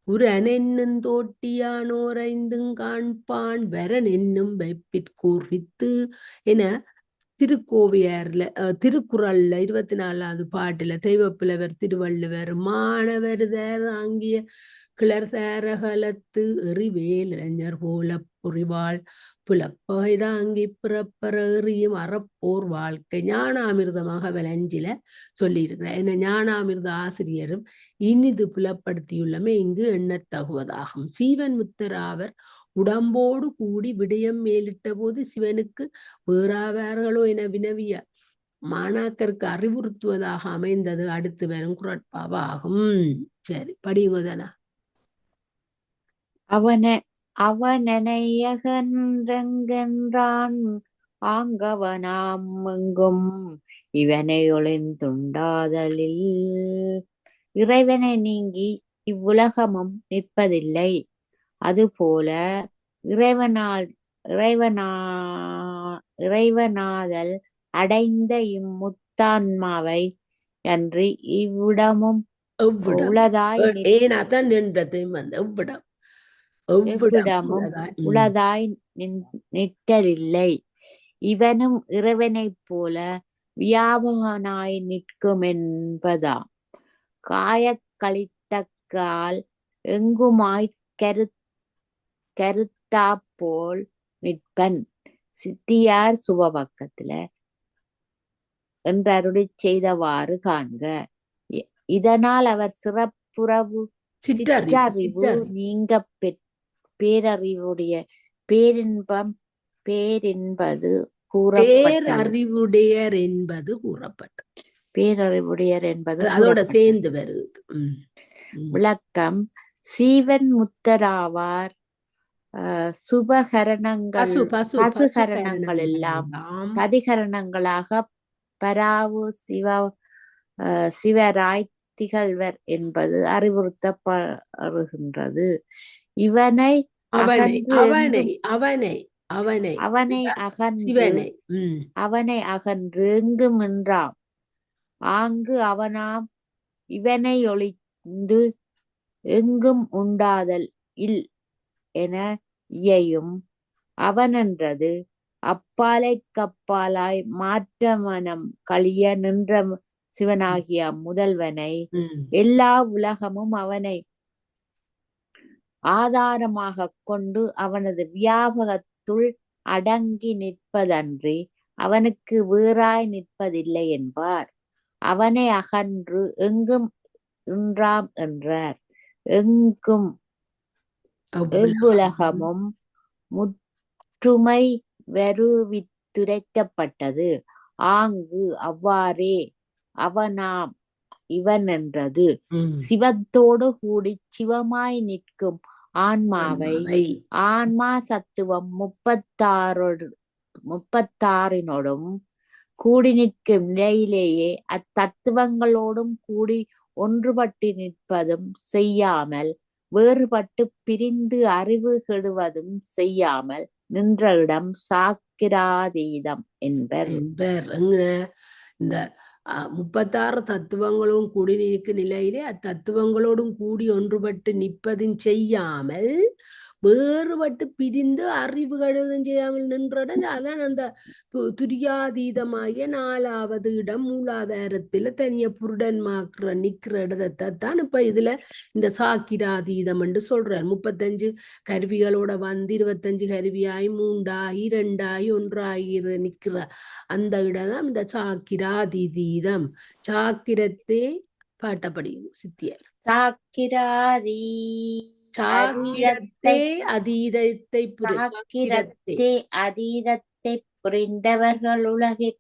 உரனென்னும் தோட்டியானோரைந்தும் காண்பான் வரன் என்னும் வைப்பிற்கூர்வித்து என திருக்கோவையார்ல திருக்குறள்ல 24வது பாட்டுல தெய்வப்புலவர் திருவள்ளுவர் மாணவர் தாங்கிய கிளர் சேரகலத்து எறிவேல் இளைஞர் போல பொறிவாள் புலப்பகை தாங்கி பிறப்பற எறியும் அறப்போர் வாழ்க்கை ஞானாமிர்தமாக விளைஞ்சில சொல்லியிருக்கிறார். என்ன ஞானாமிர்த ஆசிரியரும் இனிது புலப்படுத்தியுள்ளமே இங்கு எண்ணத்தகுவதாகும். சீவன் முத்தராவர் உடம்போடு கூடி விடயம் மேலிட்ட போது சிவனுக்கு வேறாவார்களோ என வினவிய மாணாக்கருக்கு அறிவுறுத்துவதாக அமைந்தது அடுத்து வரும் குறட்பாவாகும். சரி, படியுங்கதானா. அவனெனையகன்றென்றான் ஆங்கவனாம் எங்கும் இவனை ஒளிந்துண்டாதலில் இறைவனை நீங்கி இவ்வுலகமும் நிற்பதில்லை. அதுபோல இறைவனாதல் அடைந்த இம்முத்தான்மாவை அன்றி இவ்விடமும் எவ்விடம் உளதாய் ஏனாதான் நின்றதையும் அந்த எவ்விடம் எவ்விடமும் உளதாய் நிற்றலில்லை. இவனும் இறைவனைப் போல வியாபகனாய் நிற்கும் என்பதாம். காயக்களித்தக்கால் எங்குமாய் கருத்தாப்போல் நிற்பன். சித்தியார் சுபபக்கத்துல என்றருளிச் செய்தவாறு காண்க. இதனால் அவர் சிறப்புறவு சிற்றறிவு நீங்க பேரறிவுடைய பேரின்பது பேரறிவுடையர் என்பது கூறப்பட்டது. பேரறிவுடையர் என்பது அதோட சேர்ந்து வருது. விளக்கம்: சீவன் முத்தராவார். பசுகரணங்கள் எல்லாம் பதிகரணங்களாக பராவு சிவராய் திகழ்வர் என்பது அறிவுறுத்தப்படுகின்றது. அவனை அகன்று எங்கும் நின்றாம் ஆங்கு அவனாம் இவனை ஒளிந்து எங்கும் உண்டாதல் இல் என இயையும் அவனென்றது அப்பாலை கப்பாலாய் மாற்ற மனம் கழிய நின்ற சிவனாகிய முதல்வனை எல்லா உலகமும் அவனை ஆதாரமாக கொண்டு அவனது வியாபகத்துள் அடங்கி நிற்பதன்றி அவனுக்கு வேறாய் நிற்பதில்லை என்பார். அவனை அகன்று எங்கும் நின்றாம் என்றார். எங்கும் எவ்வுலகமும் முற்றுமை வருவித்துரைக்கப்பட்டது. ஆங்கு அவ்வாறே அவனாம் இவன் என்றது சிவத்தோடு கூடி சிவமாய் நிற்கும் ஆன்மாவை ஆன்மா சத்துவம் 36 கூடி நிற்கும் நிலையிலேயே அத்தத்துவங்களோடும் கூடி ஒன்றுபட்டு நிற்பதும் செய்யாமல் வேறுபட்டு பிரிந்து அறிவு கெடுவதும் செய்யாமல் நின்ற இடம் சாக்கிராதீதம் என்பர். இந்த 36 தத்துவங்களும் கூடி நிற்கும் நிலையிலே அத்தத்துவங்களோடும் கூடி ஒன்றுபட்டு நிற்பதும் செய்யாமல் வேறுபட்டு பிரிந்து அறிவு கெடுவதும் செய்யாமல் நின்றடன். அதான் அந்த துரியாதீதமாகிய 4வது இடம் மூலாதாரத்துல தனிய புருடன் நிக்கிற இடத்தைத்தான் இப்ப இதுல இந்த சாக்கிராதீதம் என்று சொல்றார். 35 கருவிகளோட வந்து 25 கருவியாய் 3ஆகி 2ஆகி 1ஆகி நிக்கிற அந்த இடம் இந்த சாக்கிராதீதம். சாக்கிரத்தே பாட்டப்படி சித்தியார் சாக்கிரத்தே அதீதத்தை புரிந்தவர்கள் உலகில்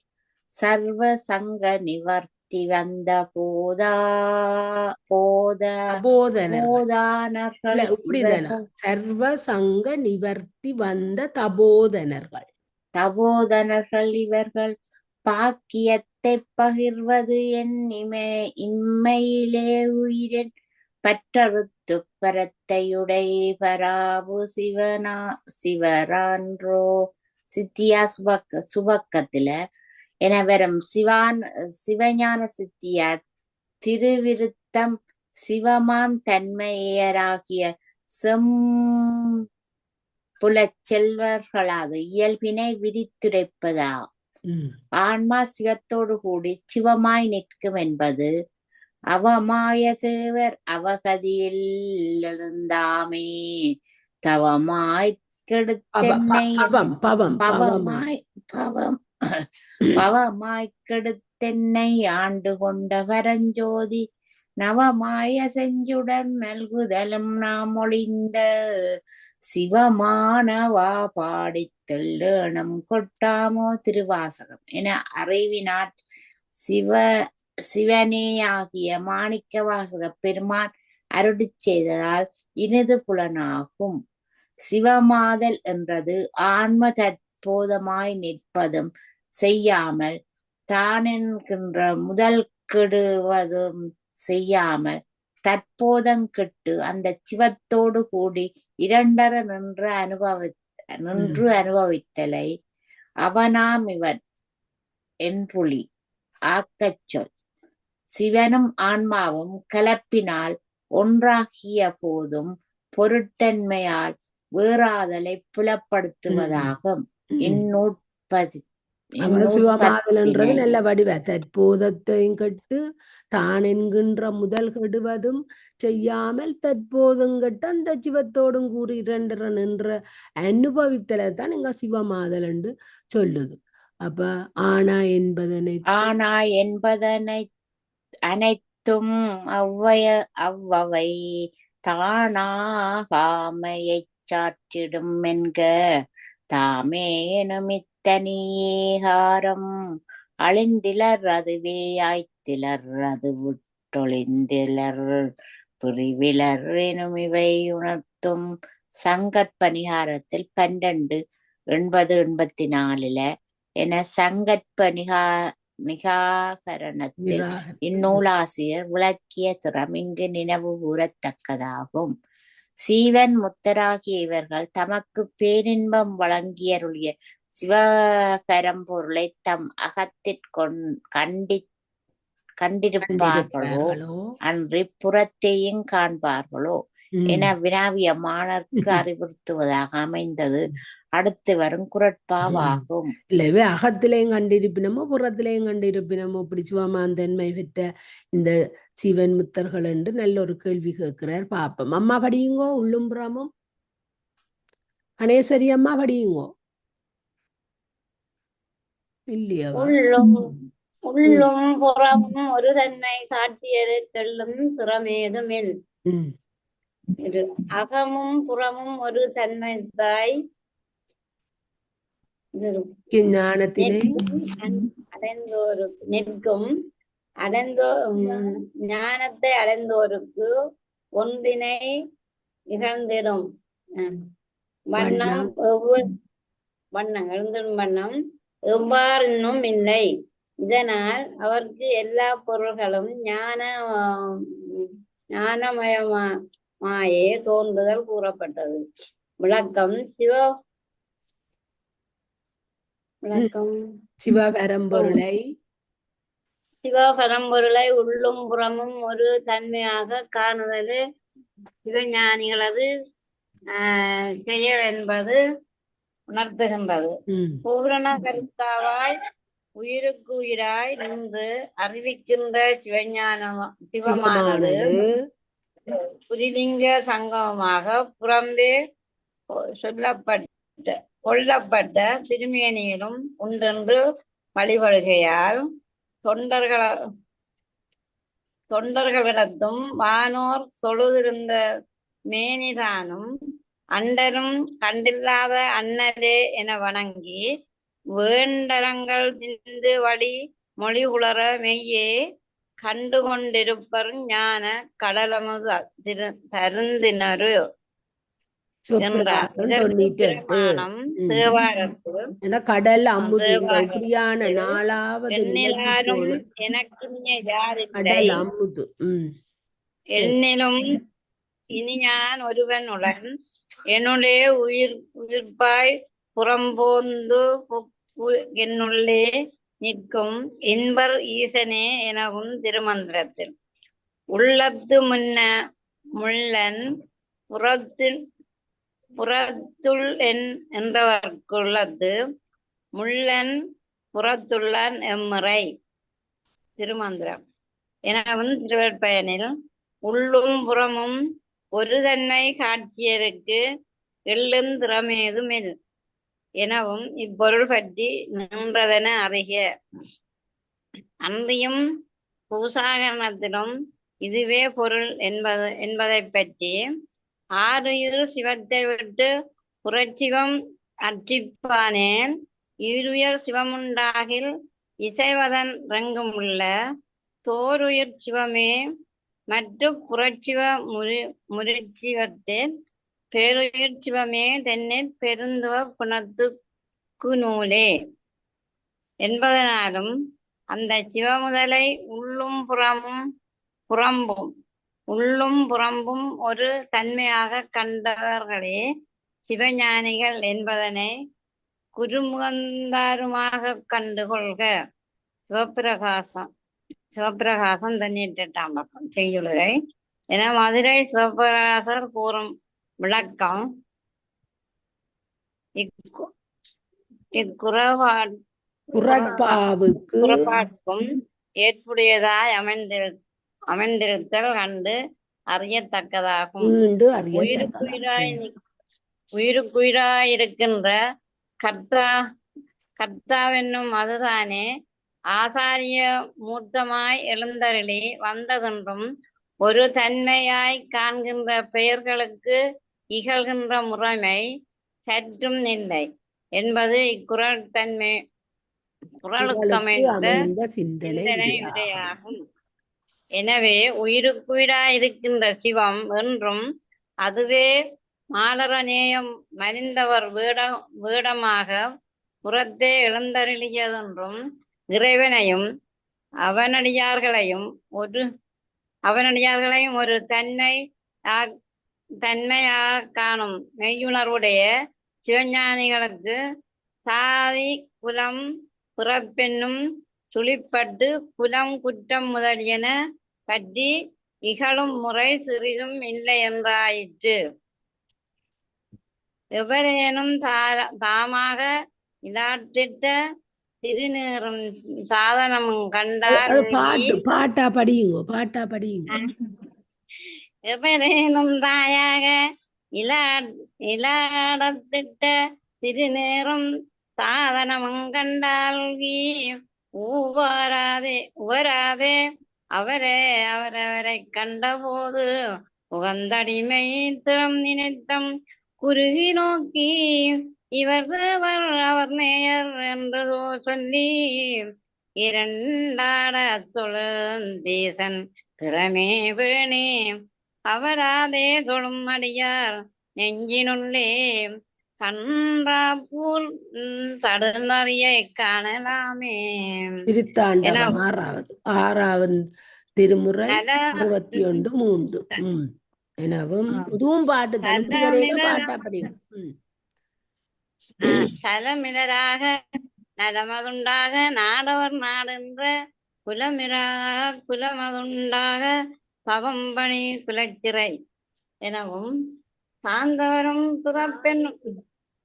சர்வ சங்க நிவர்த்தி வந்த போதானர்கள் சர்வ சங்க நிவர்த்தி வந்த தபோதனர்கள் இவர்கள் பாக்கியத்தை பகிர்வது என் இன்மையிலே உயிரின் பற்றறுத்து பரத்தையுடை பராபு சிவரான்றோ. சித்தியா சுபக்கத்துல என வரும் சிவஞான சித்தியார் திருவிருத்தம் சிவமான் தன்மையராகிய புலச்செல்வர்களாது இயல்பினை விரித்துரைப்பதா ம். ஆன்மா சிவத்தோடு கூடி சிவமாய் நிற்கும் என்பது அவமாய தேவர் அவகதியில் எழுந்தாமே தவமாய் கெடுத்தென்னை பவம் பவமாய் பவமாய் பவம் பவமாய் கெடுத்தென்னை ஆண்டு கொண்ட பரஞ்சோதி நவமாய செஞ்சுடர் நல்குதலும் நாம் ஒளிந்த சிவமானவா பாடித் தெள்ளேணம் கொட்டாமோ திருவாசகம் என அறிவினார் சிவனேயாகிய மாணிக்க வாசக பெருமான் அருளிச் செய்ததால் இனிது புலனாகும். சிவமாதல் என்றது ஆன்ம தற்போதமாய் நிற்பதும் செய்யாமல் தானென்கின்ற முதல் கெடுவதும் செய்யாமல் தற்போதம் கெட்டு அந்த சிவத்தோடு கூடி இரண்டர நின்று அனுபவித்தலை அவனாம் இவன் என்புலி ஆக்கச் சொல். சிவனும் ஆன்மாவும் கலப்பினால் ஒன்றாகிய போதும் பொருட்டன்மையால் வேறாதலை புலப்படுத்துவதாகும். சிவமாதல்ன்றது நல்ல வடிவ தற்போதத்தையும் கெட்டு தான் என்கின்ற முதல் கெடுவதும் செய்யாமல் தற்போதும் கெட்டு அந்த சிவத்தோடும் கூறி இரண்டர நின்ற அனுபவித்தலை தான் இங்க சிவமாதல் என்று சொல்லுது. அப்ப ஆனா என்பதனை அனைத்தும் அவ்வவை தானாகாமையைச் சாற்றிடும் என்க தாமேனும் இத்தனியேகாரம் அழிந்திலர் அதுவே ஆய்த்திலர் அது விட்டொழிந்திலர் பிரிவிலர் எனும் இவை உணர்த்தும். சங்கற்பனிகாரத்தில் 12 80 84 என சங்கற்ப நிகாகரணத்தில் இந்நூலாசிரியர் விளக்கிய திறம் இங்கு நினைவு கூறத்தக்கதாகும். சீவன் முத்தராகிய இவர்கள் தமக்கு பேரின்பம் வழங்கியருளிய சிவபரம்பொருளை தம் கண்டிருப்பார்களோ அன்றி புறத்தையும் காண்பார்களோ என வினாவிய மாணர்க்கு அறிவுறுத்துவதாக அமைந்தது அடுத்து வரும் குறட்பாவாகும். இல்லவே அகத்திலையும் கண்டிருப்பினமோ புறத்திலையும் கண்டிருப்பினமோ இப்படி சிவமாந்தன்மை பெற்ற இந்த சிவன் முத்தர்கள் என்று நல்ல ஒரு கேள்வி கேட்கிறார். பாப்போம். அம்மா படியுங்கோ. உள்ளும் புறமும் கணேஸ்வரி அம்மா படியுங்கோ. இல்லையா? உள்ளும் புறமும் ஒரு தன்மை சாட்சியது தெள்ளும் திறமேதுமில். அகமும் புறமும் ஒரு தன்மைத்தாய் ஞானத்தினை ஞானத்தை அடைந்தோருக்கு ஒன்றினை நிகழ்ந்திடும் வண்ணம் எவ்வாறும் இல்லை. இதனால் அவருக்கு எல்லா பொருள்களும் ஞானமயமாயே தோன்றுதல் கூறப்பட்டது. விளக்கம் சிவபரம்பொருளை உள்ளும் புறமும் ஒரு தன்மையாக காணுதல் சிவஞானிகளது செயல் என்பது உணர்த்துகின்றது. பூரண கருத்தாவாய் உயிருக்கு உயிராய் நின்று அறிவிக்கின்ற சிவமானது புரிலிங்க சங்கமமாக புறம்பே கொல்லப்பட்ட திருமேனியிலும் உண்டென்று வழிபடுகையால் தொண்டர்களிடத்தும் வானோர் தொழுதிருந்த மேனிதானும் அண்டரும் கண்டில்லாத அண்ணலே என வணங்கி வேண்டரங்கள் சிந்து வழி மொழி உளர மெய்யே கண்டு கொண்டிருப்பர் ஞான கடலமுது தருந்தினரு கடல் அமுது என்னிலும் இனி ஞான் ஒருவன் உடன் என்னுள்ளே உயிர்ப்பாய் புறம்போந்து என்னுள்ளே நிற்கும் இன்பர் ஈசனே எனவும் திருமந்திரத்தில் உள்ளத்து முள்ளன் புறத்துள் என்றவர்க்குள்ளது முள்ளன் புறத்துள்ளான் எம்முறை திருமந்திரம். எனவும் திருவற்பயனில் உள்ளும் புறமும் ஒரு தன்மை காட்சியருக்கு எள்ளும் திறமேதுமில் எனவும் இப்பொருள் பற்றி நின்றதென அறிக. அன்றியும் பூசாகரணத்திலும் இதுவே பொருள் என்பதைப் பற்றி ஆறுயிர் சிவத்தை விட்டு புறச்சிவம் அற்றிப்பானேன் ஈருயர் சிவமுண்டாகில் இசைவதன் ரெங்குமுள்ள தோருயிர் சிவமே மற்ற புறச்சிவ முறிச்சிவத்தில் பேருயிர் சிவமே தென்னிற் பெருந்துவ குணத்துக்கு நூலே என்பதனாலும் அந்த சிவமுதலை உள்ளும் புறம்பும் ஒரு தன்மையாக கண்டவர்களே சிவஞானிகள் என்பதனை குருமுகந்தாருமாக கண்டுகொள்க. சிவப்பிரகாசம் 98ஆம் பக்கம் செய்யுளுரை என மதுரை சிவபிரகாசர் கூறும் விளக்கம் குறப்பாட்கும் ஏற்புடையதாய் அமைந்திருத்தல் கண்டு அறியத்தக்கதாகும். உயிருக்குயிராயிருக்கின்ற கர்த்தாவென்னும் அதுதானே ஆசாரிய மூர்த்தமாய் எழுந்தருளி வந்ததென்றும் ஒரு தன்மையாய் காண்கின்ற பெயர்களுக்கு இகழ்கின்ற முறைமை சற்றும் இல்லை என்பது குறளுக்கமைந்த சிந்தனை விடையாகும். எனவே உயிருக்குயிராயிருக்கின்ற சிவம் என்றும் அதுவே மாலர நேயம் மனிதவர் வேடமாக புறத்தே எழுந்தருளியதென்றும் இறைவனையும் அவனடியார்களையும் ஒரு தன்மையாக காணும் மெய்யுணர்வுடைய சிவஞானிகளுக்கு சாதி குலம் பிறப்பென்னும் சுழிப்பட்டு குலம் குற்றம் முதலியன பற்றி இகழும் முறை சிறிதும் இல்லை என்றாயிற்று. எவரேனும் தாமாக இலாற்றிட்ட திருநீறும் சாதனமும் கண்டால் பாட்டா படியுங்க. எவரேனும் தாயாக இலாடத்திட்ட திருநீறும் சாதனமும் கண்டால் உவராதே அவரவரை கண்டபோது உகந்தடிமை திறம் நினைத்தம் குறுகி நோக்கி இவர் அவர் நேயர் என்று சொல்லி இரண்டாட தொழுந்தீசன் திறமே வேணே அவராதே தொழும் அடியார் நெஞ்சினுள்ளே கன்றாப்பூல் தடுநறியை காணலாமே. திருத்தாண்டகம் 6வது திருமுறை 61:3 எனவும் புதுவும் பாட்டு தலமிலராக நலமதுண்டாக நாடவர் நாடென்ற குலமதுண்டாக பவம்பணி குலச்சிறை எனவும் சார்ந்தவரும் புறப்பெண்ணும்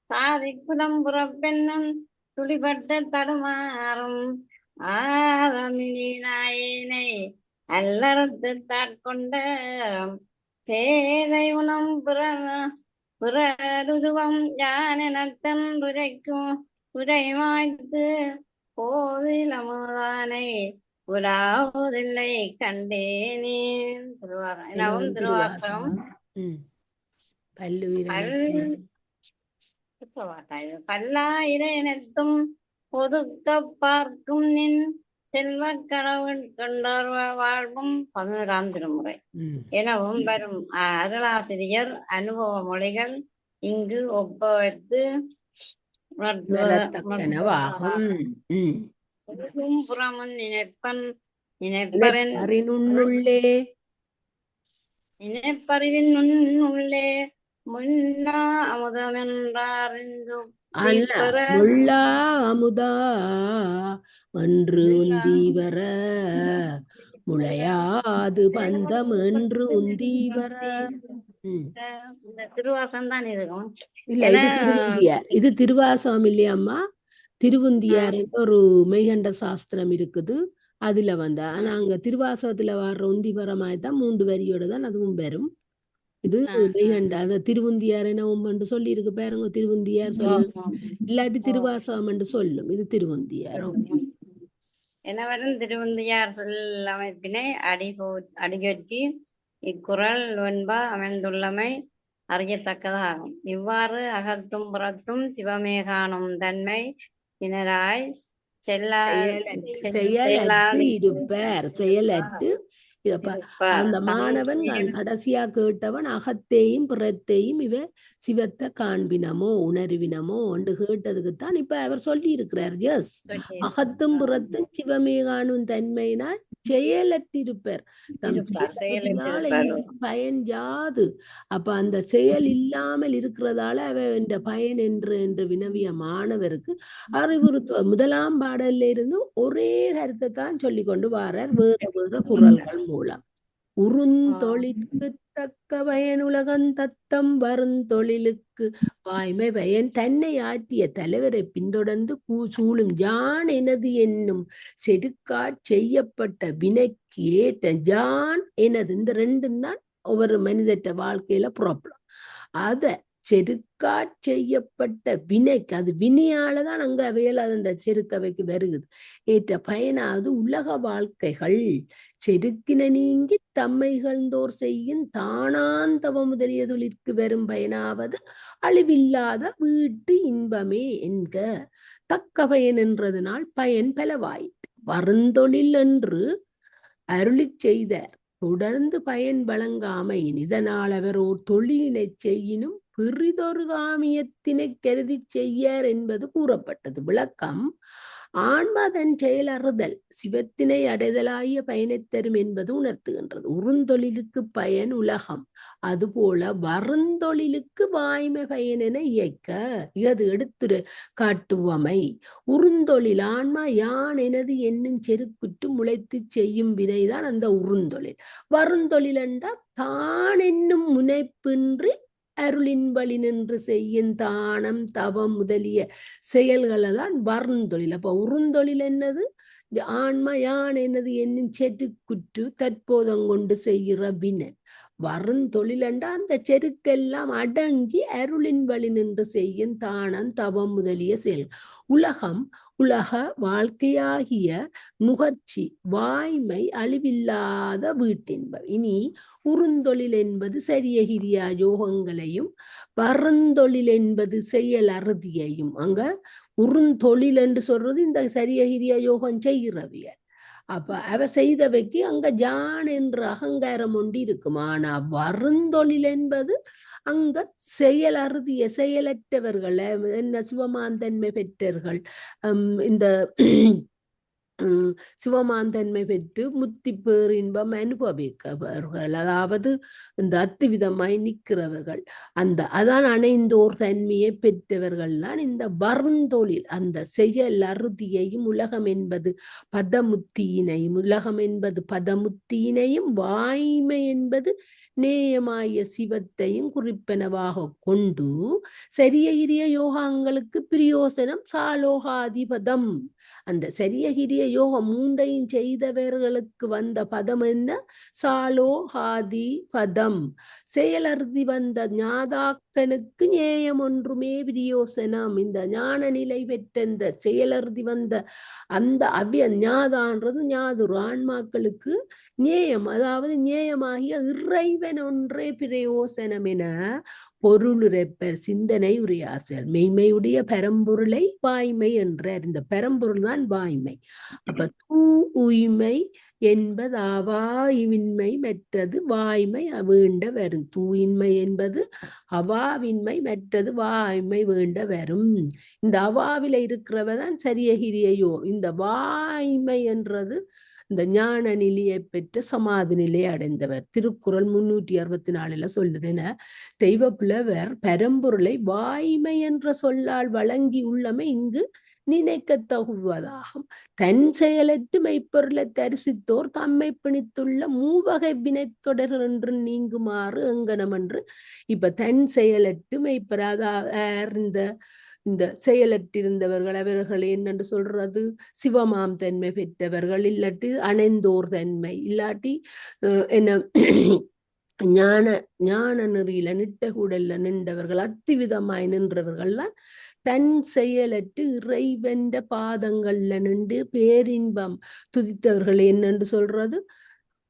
சாதி குலம் புறப்பெண்ணும் துளிபட்ட தடுமாறும் ஆரமினாயினை அல்லறத்து தாட்கொண்ட பேதை உணம் புறருருவம் யானெனத்தன்றுரைக்கும் உரைமாய்த்து போதிலமுதானை உலாவதில்லை கண்டேனே. திருவாசகம் பல்லாயிரத்தும் ஒதுக்க பார்க்கும் நின் செல்வ கடவுள் கொண்டார் வாழ்வும் 11ஆம் திருமுறை எனவும் வரும் அருளாசிரியர் அனுபவ மொழிகள் இங்கு ஒப்பவர்த்து புறமும் நினைப்பறிவினுள்ளே முல்லா அமுதமென்றாரிந்து முல்லா அமுதா என்று உந்தீவர முளையாது பந்தம் என்று உந்தீவர. திருவாசம் தான் இருக்கும். இல்ல இது திருவாசகம் இல்லையாம்மா, திருவுந்தியார் ஒரு மெய்கண்ட சாஸ்திரம் இருக்குது. அதுல ஆனா அங்க திருவாசகத்துல வர்ற உந்திபரமாய்தான் 3 வரியோட தான் அதுவும் வரும். இது மெய்கண்ட அந்த திருவுந்தியார் என்ன சொல்லி இருக்கு பாருங்க. திருவுந்தியார் சொல்லும், இல்லாட்டி திருவாசகம் என்று சொல்லும். இது திருவுந்தியார். எனவரும் திருவுந்தியார் சொல் அமைப்பினை அடியொற்றி இக்குறள் வெண்பா அமைந்துள்ளமை அறியத்தக்கதாகும். இவ்வாறு அகத்தும் புறத்தும் சிவமே காணும் தன்மை இனராய் செயலற்று இருப்பார். செயலற்று அந்த மாணவன் நான் கடைசியா கேட்டவன் அகத்தையும் புறத்தையும் இவ சிவத்தை காண்பினமோ உணர்வினமோ என்று கேட்டதுக்குத்தான் இப்ப அவர் சொல்லி இருக்கிறார். எஸ், அகத்தும் புறத்தும் சிவமே காணும் தன்மைனா செயலற்றிருப்பார். பயன் யாது? அப்ப அந்த செயல் இல்லாமல் இருக்கிறதால அவன் பயன் என்று வினவிய மாணவருக்கு அறிவுறுத்துவ முதலாம் பாடல்ல இருந்து ஒரே கருத்தை தான் சொல்லி கொண்டு வாரார், வேற வேற குறள்கள் மூலம். உறுந்தொழிற்கு தக்க பயன் உலகம் தத்தம் வருந்தொழிலுக்கு வாய்மை பயன் தன்னை ஆற்றிய தலைவரை பின்தொடர்ந்து சூழும் யான் எனது என்னும் செடுக்காட் செய்யப்பட்ட வினைக்கு ஏற்ற யான் எனது இந்த ரெண்டும் தான் ஒவ்வொரு மனிதற்ற வாழ்க்கையில ப்ராப்ளம். அத செருக்காட் செய்யப்பட்ட வினைக்கு, அது வினையாலதான் அங்க அவையில் அந்த செருக்கவைக்கு வருகுது. ஏற்ற பயனாவது உலக வாழ்க்கைகள் செருக்கின நீங்கி தம்மைகழ்ந்தோர் செய்யும் தானாந்தவ முதலிய தொழிற்கு வரும் பயனாவது அழிவில்லாத வீட்டு இன்பமே என்க. தக்க பயன் என்றதனால் பயன் பலவாயிற்று. வருந்தொழில் என்று அருளி செய்தார். தொடர்ந்து பயன் வழங்காமையின் இதனால் அவர் ஓர் தொழிலினை செய்யினும் பிறிதொரு காமியத்தினை கருதி செய்யார் என்பது கூறப்பட்டது. விளக்கம்: ஆன்மா தன் செயல் அறுதல் சிவத்தினை அடைதலாகிய பயனை தரும் என்பது உணர்த்துகின்றது. உறுந்தொழிலுக்கு பயன் உலகம், அதுபோல வருந்தொழிலுக்கு வாய்மை பயன் என இயக்க இது எடுத்து காட்டுவமை. உறுந்தொழில் ஆன்மா யான் எனது என்னும் செருக்குற்று முளைத்து செய்யும் வினைதான் அந்த உறுந்தொழில். வருந்தொழில் என்றால் தான் என்னும் முனைப்பின்றி அருளின் வழி நின்று செய்யும் தானம் தவம் முதலிய செயல்களை தான் வருந்தொழில். அப்ப உறுந்தொழில் என்னது? ஆன்மா யான் என்னது என்னும் செருக்குற்று தற்போதம் கொண்டு செய்கிற வினை. வருந்தொழில் என்றால் அந்த செருக்கெல்லாம் அடங்கி அருளின் வழி நின்று செய்யும் தானம் தவம் முதலிய செயல். உலகம் உலக வாழ்க்கையாகிய நுகர்ச்சி வாய்மை அழிவில்லாத வீட்டின்பம். இனி உறுந்தொழில் என்பது சரிய கிரியா யோகங்களையும் வருந்தொழில் என்பது செயல் அறுதியையும். அங்க உறுந்தொழில் என்று சொல்றது இந்த சரிய கிரியா யோகம் செய்கிறவியல். அப்ப அவ செய்தவைக்கு அங்க ஜான் என்ற அகங்காரம் ஒன்று இருக்கும். ஆனா வருந்தொழில் என்பது அங்க செயல் அறுதிய செயலற்றவர்கள், என்ன சிவமாந்தன்மை பெற்றவர்கள், இந்த சிவமாந்தன்மை பெற்று முத்தி பேரின்பம் அனுபவிக்கிறவர்கள், அதாவது இந்த அத்துவிதமாய் நிற்கிறவர்கள், அதான் அணைந்தோர் தன்மையை பெற்றவர்கள் தான் இந்த வருந்தொழில். அந்த செயல் அறுதியையும் உலகம் என்பது பதமுத்தியினையும் வாய்மை என்பது நேயமாய சிவத்தையும் குறிப்பனவாக கொண்டு சரியகிரிய யோகங்களுக்கு பிரயோசனம் சாலோகாதிபதம். அந்த சரியகிரிய யோகம் மூன்றையும் செய்தவர்களுக்கு வந்த பதம் என்ன? சாலோகாதி பதம். செயலறுதி வந்த ஞாதாக்கனுக்கு நேயம் ஒன்றுமே பிரயோசனம். இந்த ஞான நிலை பெற்ற இந்த செயலறுதி வந்த அந்த ஞாதான்றது ஞாதுரு ஆன்மாக்களுக்கு நேயம், அதாவது நேயமாகிய இறைவன் ஒன்றே பிரயோசனம் என பொருளுரைப்பர் சிந்தனை உரையாசர். மெய்மையுடைய பரம்பொருளை வாய்மை என்றார். இந்த பரம்பொருள் தான் வாய்மை. அப்ப தூய்மை என்பது அவாவின்மை மற்றது வாய்மை வேண்ட வரும். தூயின்மை என்பது அவாவின்மை மற்றது வாய்மை வேண்ட வரும். இந்த அவாவில இருக்கிறவதான் சரியகிரியோ. இந்த வாய்மை என்றது இந்த ஞான நிலையை பெற்ற சமாதி நிலையை அடைந்தவர். திருக்குறள் 364 சொல்லுதுன தெய்வ புலவர் பரம்பொருளை வாய்மை என்ற சொல்லால் வழங்கி உள்ளமை இங்கு நினைக்க தகுவதாகும். தன் செயலற்று மெய்ப்பொருளை தரிசித்தோர் தம்மை பிணித்துள்ள மூவகை வினைத்தொடர்கள் என்று நீங்குமாறு எங்கனம் என்று இப்ப தன் செயலற்று மெய்ப்பொருள் இந்த இந்த செயலற்றிருந்தவர்கள் அவர்கள் என்னென்று சொல்றது சிவமாம் தன்மை பெற்றவர்கள், இல்லாட்டி அணைந்தோர் தன்மை, இல்லாட்டி என்ன ஞான ஞான நெறியில நிட்ட கூடல்ல நின்றவர்கள், அத்திவிதமாய் நின்றவர்கள் தான் தன் செயலற்று இறைவன்ற பாதங்கள்ல நின்று பேரின்பம் துதித்தவர்கள் என்னென்று சொல்றது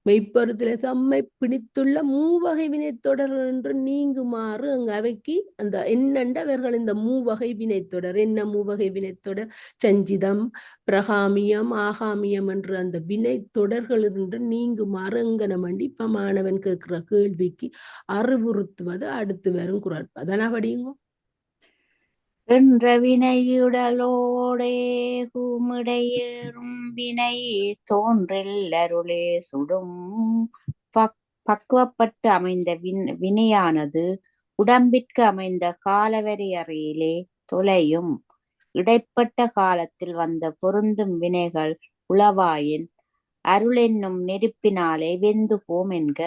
மெய்ப்பொருத்திலே தம்மை பிடித்துள்ள மூவகை வினைத்தொடர் என்று நீங்குமாறு அங்கு அவைக்கு அந்த என்னண்டவர்கள் இந்த மூவகை வினைத்தொடர் என்ன மூவகை வினைத்தொடர் சஞ்சிதம் பிரகாமியம் ஆகாமியம் என்று அந்த வினைத்தொடர்கள் என்று நீங்குமாறு எங்கனமண்டி இப்ப மாணவன் கேட்கிற கேள்விக்கு அறிவுறுத்துவது அடுத்து வரும் குரல். அதனா படியுங்க. என்ற வினையுடலோடே குமிடையேறும் வினை தோன்றில் அருளே சுடும் பக்குவப்பட்டு அமைந்த வினையானது உடம்பிற்கு அமைந்த காலவரி அறையிலே தொலையும். இடைப்பட்ட காலத்தில் வந்த பொருந்தும் வினைகள் உளவாயின் அருள் என்னும் நெருப்பினாலே வெந்து போம் என்க.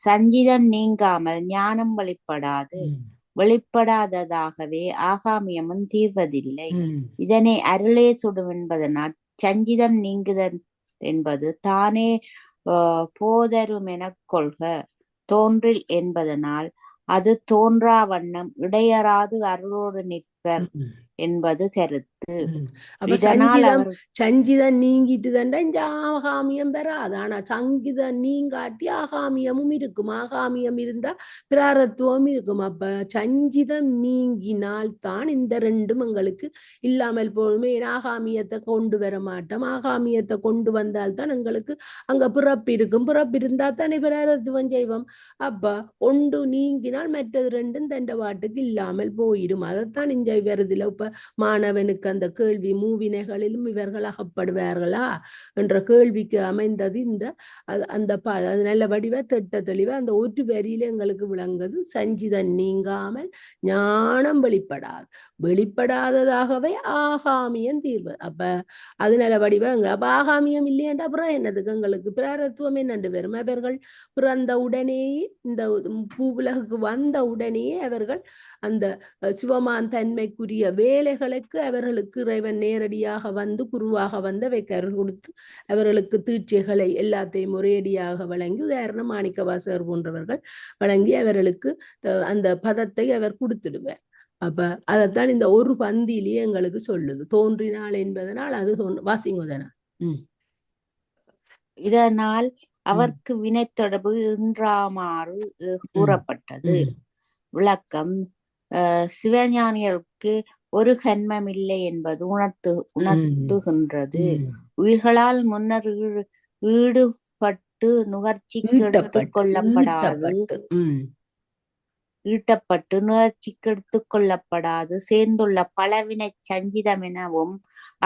சஞ்சிதம் நீங்காமல் ஞானம் வெளிப்படாது, வெளிப்படாததாகவே ஆகாமியமும் தீர்வதில்லை. இதனை அருளே சுடும் என்பதனால் சஞ்சிதம் நீங்குதல் என்பது தானே போதருமெனக் கொள்க. தோன்றில் என்பதனால் அது தோன்றா வண்ணம் இடையறாது அருளோடு நிற்பர் என்பது கருத்து. இதனால் சஞ்சிதம் நீங்கிட்டு தண்டா இந்த ஆகாமியம் பெறாது. ஆனா சங்கிதம் நீங்காட்டி ஆகாமியமும் இருக்கும். ஆகாமியம் இருந்தா பிராரத்துவம் இருக்கும். அப்ப சஞ்சிதம் நீங்கினால் தான் இந்த ரெண்டும் எங்களுக்கு இல்லாமல் போகுமே. ஆகாமியத்தை கொண்டு வர மாட்டோம். ஆகாமியத்தை கொண்டு வந்தால்தான் எங்களுக்கு அங்க பிறப்பு இருக்கும். பிறப்பு இருந்தா தானே பிராரத்துவம் செய்வோம். அப்ப ஒன்று நீங்கினால் மற்றது ரெண்டும் தண்ட வாட்டுக்கு இல்லாமல் போயிடும். அதைத்தான் இங்க வருதுல. இப்ப மாணவனுக்கு அந்த கேள்வி மூவினைகளிலும் இவர்கள் அகப்படுவார்களா என்ற கேள்விக்கு அமைந்தது இந்த அந்த அது நல்ல வடிவ திட்ட தெளிவா அந்த ஒரு வரியில எங்களுக்கு விளங்குது. சஞ்சிதம் நீங்காமல் ஞானம் வெளிப்படாது, வெளிப்படாததாகவே ஆகாமியம் தீர்வு. அப்ப அது நல்ல வடிவ அப்ப ஆகாமியம் இல்லையன்ற அப்புறம் என்னதுக்கு எங்களுக்கு பிராரத்துவம் என்னண்டு வரும். அவர்கள் பிறந்த உடனேயே இந்த பூவுலகுக்கு வந்த உடனேயே அவர்கள் அந்த சிவமான் தன்மைக்குரிய வேலைகளுக்கு அவர்களுக்கு இறைவன் நேரடியாக வந்து குருவாக வந்து வைக்கருள் கொடுத்து அவர்களுக்கு தீட்சைகளை எல்லாத்தையும் முறையடியாக வழங்கி, உதாரணம் மாணிக்கவாசகர் போன்றவர்கள் வழங்கி அவர்களுக்கு அந்த பதத்தை அவர் கொடுத்துடுவார். அப்ப அதைத்தான் இந்த ஒரு பந்தியிலேயே எங்களுக்கு சொல்லுது. தோன்றினால் என்பதனால் அது வாசிங்கோதனா. இதனால் அவருக்கு வினை தொடர்பு இன்றாமாறு கூறப்பட்டது. விளக்கம்: சிவஞானியருக்கு ஒரு கன்மம் இல்லை என்பது உணர்த்துகின்றது. உயிர்களால் முன்னர் ஈடுபட்டு நுகர்ச்சிக்கு எடுத்துக் கொள்ளப்படாது சேர்ந்துள்ள பலவினை சஞ்சிதம் எனவும்,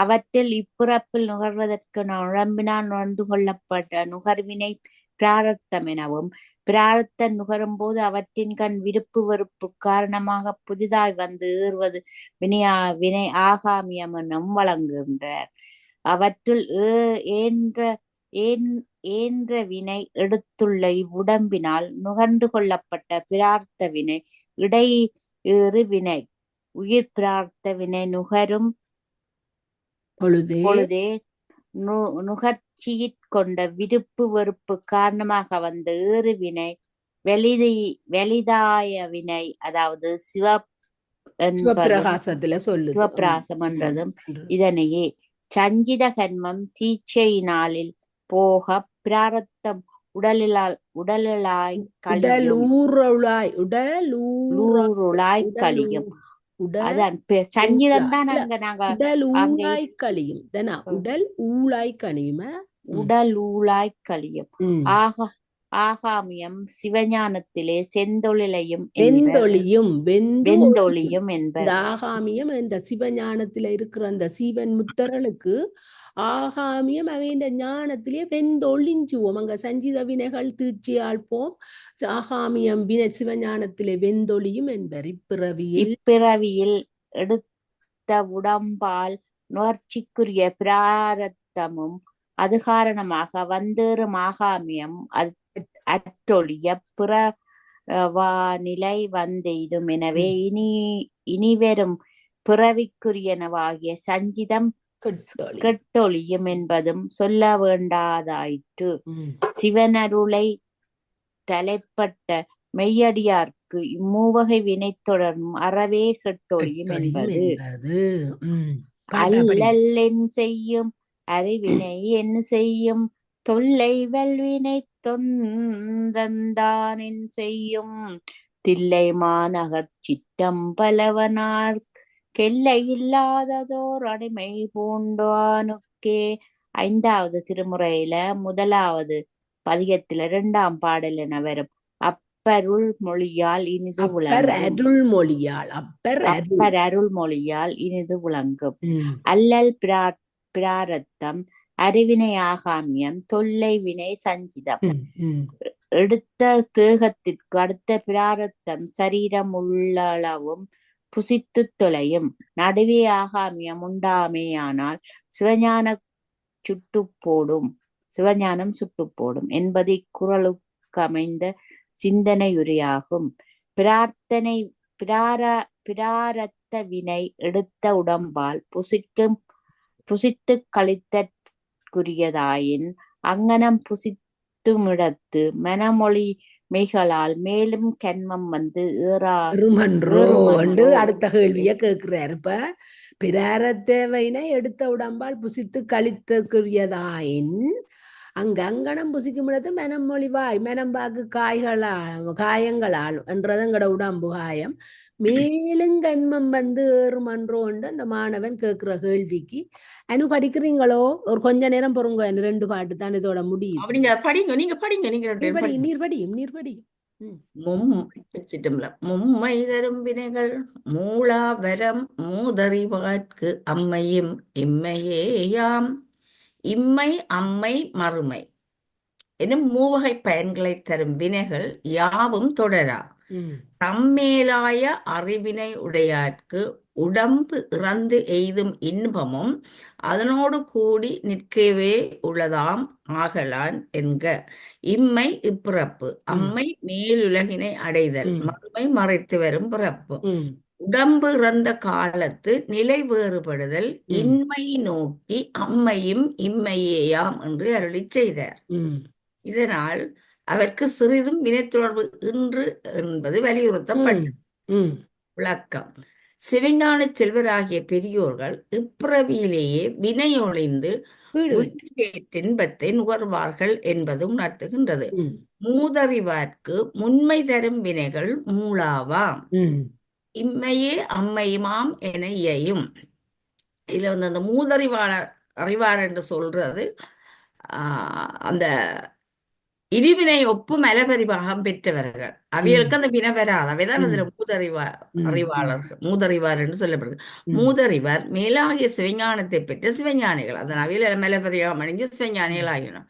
அவற்றில் இப்பிறப்பில் நுகர்வதற்கு உடம்பினால் நுகர்ந்து கொள்ளப்பட்ட நுகர்வினை பிராரத்தம் எனவும், பிராரத்தம் நுகரும் போது அவற்றின் கண் விருப்பு வெறுப்பு காரணமாக புதிதாய் வந்து ஏறுவது வினை ஆகாமியம் எனவும் வழங்குகின்றார். அவற்றுள் ஏன்ற வினை எடுத்துள்ள இவ்வுடம்பினால் நுகர்ந்து கொள்ளப்பட்ட பிரார்த்த வினை இடையேறு வினை. உயிர் பிரார்த்த வினை நுகரும் பொழுதே நுகர்ச்சியிற்கொண்ட விருப்பு வெறுப்பு காரணமாக வந்த ஏறு வினை வெளிதாய வினை, அதாவது சிவப்பிரகாசம் என்றதும் இதனையே. சஞ்சித கன்மம் தீட்சையினாலில் போக பிராரத்தம் உடலுளாய் கழியும். அதான் சஞ்சிதம் தான் அங்க நாங்க உடல் ஊழாய் கழியும். ஆகாமியம் சிவஞானத்திலே வெந்தொழியும் என்பர். ஆகாமியம் இந்த சிவஞானத்தில இருக்கிற அந்த சிவன் முத்தர்களுக்கு ஆகாமியம் அவையின் ஞானத்திலே வெந்தொழிஞ்சுவோம். அங்க சஞ்சித வினைகள் தீட்சியால் போம். ஆகாமியம் வினை சிவஞானத்திலே வெந்தொழியும் என்பர். இப்பிறவியில் எடுத்த உடம்பால் நுகர்ச்சிக்குரிய பிராரத்தமும் அது காரணமாக வந்தேறும் ஆகாமியம் அற்றொழிய வானிலை வந்தெய்தும். எனவே இனிவரும் பிறவிக்குரியனவாகிய சஞ்சிதம் கெட்டொழி. கெட்டொழியும் என்பதும் சொல்ல வேண்டாதாயிற்று. ம். சிவனருளை தலைப்பட்ட மெய்யடியார்க்கு இம்மூவகை வினை தொடரும் அறவே கெட்டொழியும் கெட்டொழியும் என்பது. என்பது. பாட்டா படிங்க. அல்லல் என் செய்யும் அறிவினை என் செய்யும் தொல்லை வல்வினை தொந்தந்தான் என் செய்யும் தில்லை மாநகர் சிட்டம் பலவனார் கெல்லை இல்லாததோர் அடிமை பூண்டானுக்கே. 5வது திருமுறையில 1வது பதிகத்துல 2ஆம் பாடல் என வரும். அப்பருள் மொழியால் இனிது அப்பர் விளங்கும். அருள்மொழியால். அப்பர் அப்பர் அருள் மொழியால் இனிது விளங்கும். ம். அல்லல் பிராரத்தம் அறிவினை ஆகாமியம் தொல்லை வினை சஞ்சிதம். எடுத்த தேகத்திற்கு அடுத்த பிராரத்தம் சரீரம் உள்ளளவும் புசித்து தொலையும். நடுவே ஆகாமியம் உண்டாமேயானால் சிவஞானம் சுட்டு போடும் என்பது இக்குறளுக்கு அமைந்த சிந்தனையுரையாகும். பிராரத்த வினை எடுத்த உடம்பால் புசித்து கழித்தற்குரியதாயின் அங்கனம் புசித்துமிடத்து மனமொழி மெய்களால் மேலும் கன்மம் வந்து ஏறுமன்றோ அடுத்த கேள்விய கேட்கிறார். இப்ப பிராரத்தேவைனை எடுத்த உடம்பால் புசித்து கழித்தற்குரியதாயின் அங்கனம் புசிக்கும் இடத்து மனமொழிவாய் மனம்பாக்கு காயங்களால் என்றது எங்கட உடம்பு காயம் மேலும் கன்மம் வந்து ஏறுமன்றோ அந்த மாணவன் கேட்கிற கேள்விக்கு படிக்கிறீங்களோ? ஒரு கொஞ்ச நேரம் பொறுங்க. 2 பாட்டு தான் இதோட முடியும். நீங்க படிங்க. நீர் படியும். மும்மை தரும் வினைகள் மூலா வரம் மூதறிவார்க்கு அம்மையும் இம்மையேயாம். இம்மை அம்மை மறுமை எனும் மூவகை பயன்களை தரும் வினைகள் யாவும் தொடரா. தம்மேலாய அறிவினை உடையார்க்கு உடம்பு இறந்து எய்தும் இன்பமும் அதனோடு கூடி நிற்கவே உள்ளதாம் ஆகலான் என்க. இம்மை இப்பிறப்பு, அம்மை மேலுலகினை அடைதல், மறுமை மறைத்து வரும் பிறப்பு. உடம்பு இறந்த காலத்து நிலை வேறுபடுதல் இன்மை நோக்கி அம்மையும் இம்மையேயாம் என்று அருளி செய்தார். இதனால் அவருக்கு சிறிதும் வினைத்தொடர்பு இன்று என்பது வலியுறுத்தப்பட்டது. விளக்கம்: சிவஞான செல்வராகிய பெரியோர்கள் இப்பிறவியிலேயே வினை ஒழிந்து இன்பத்தை நுகர்வார்கள் என்பதும் உணர்த்துகின்றது. மூதறிவார்க்கு முன்மை தரும் வினைகள் மூலாவாம். இம்மையே அம்மையுமாம் என இயையும். இதுல அந்த அறிவார் என்று சொல்றது அந்த இருவினை ஒப்பு மலபரிவாகம் பெற்றவர்கள். அவைகளுக்கு அந்த வினை வராது. அவைதான் அதுல மூதறிவார் என்று சொல்லப்படுது. மூதறிவார் மேலாகிய சிவஞானத்தை பெற்ற சிவஞானிகள். அதன் அவையில மலபரிவாகம் அணிஞ்சு சிவஞானிகள் ஆகினோம்.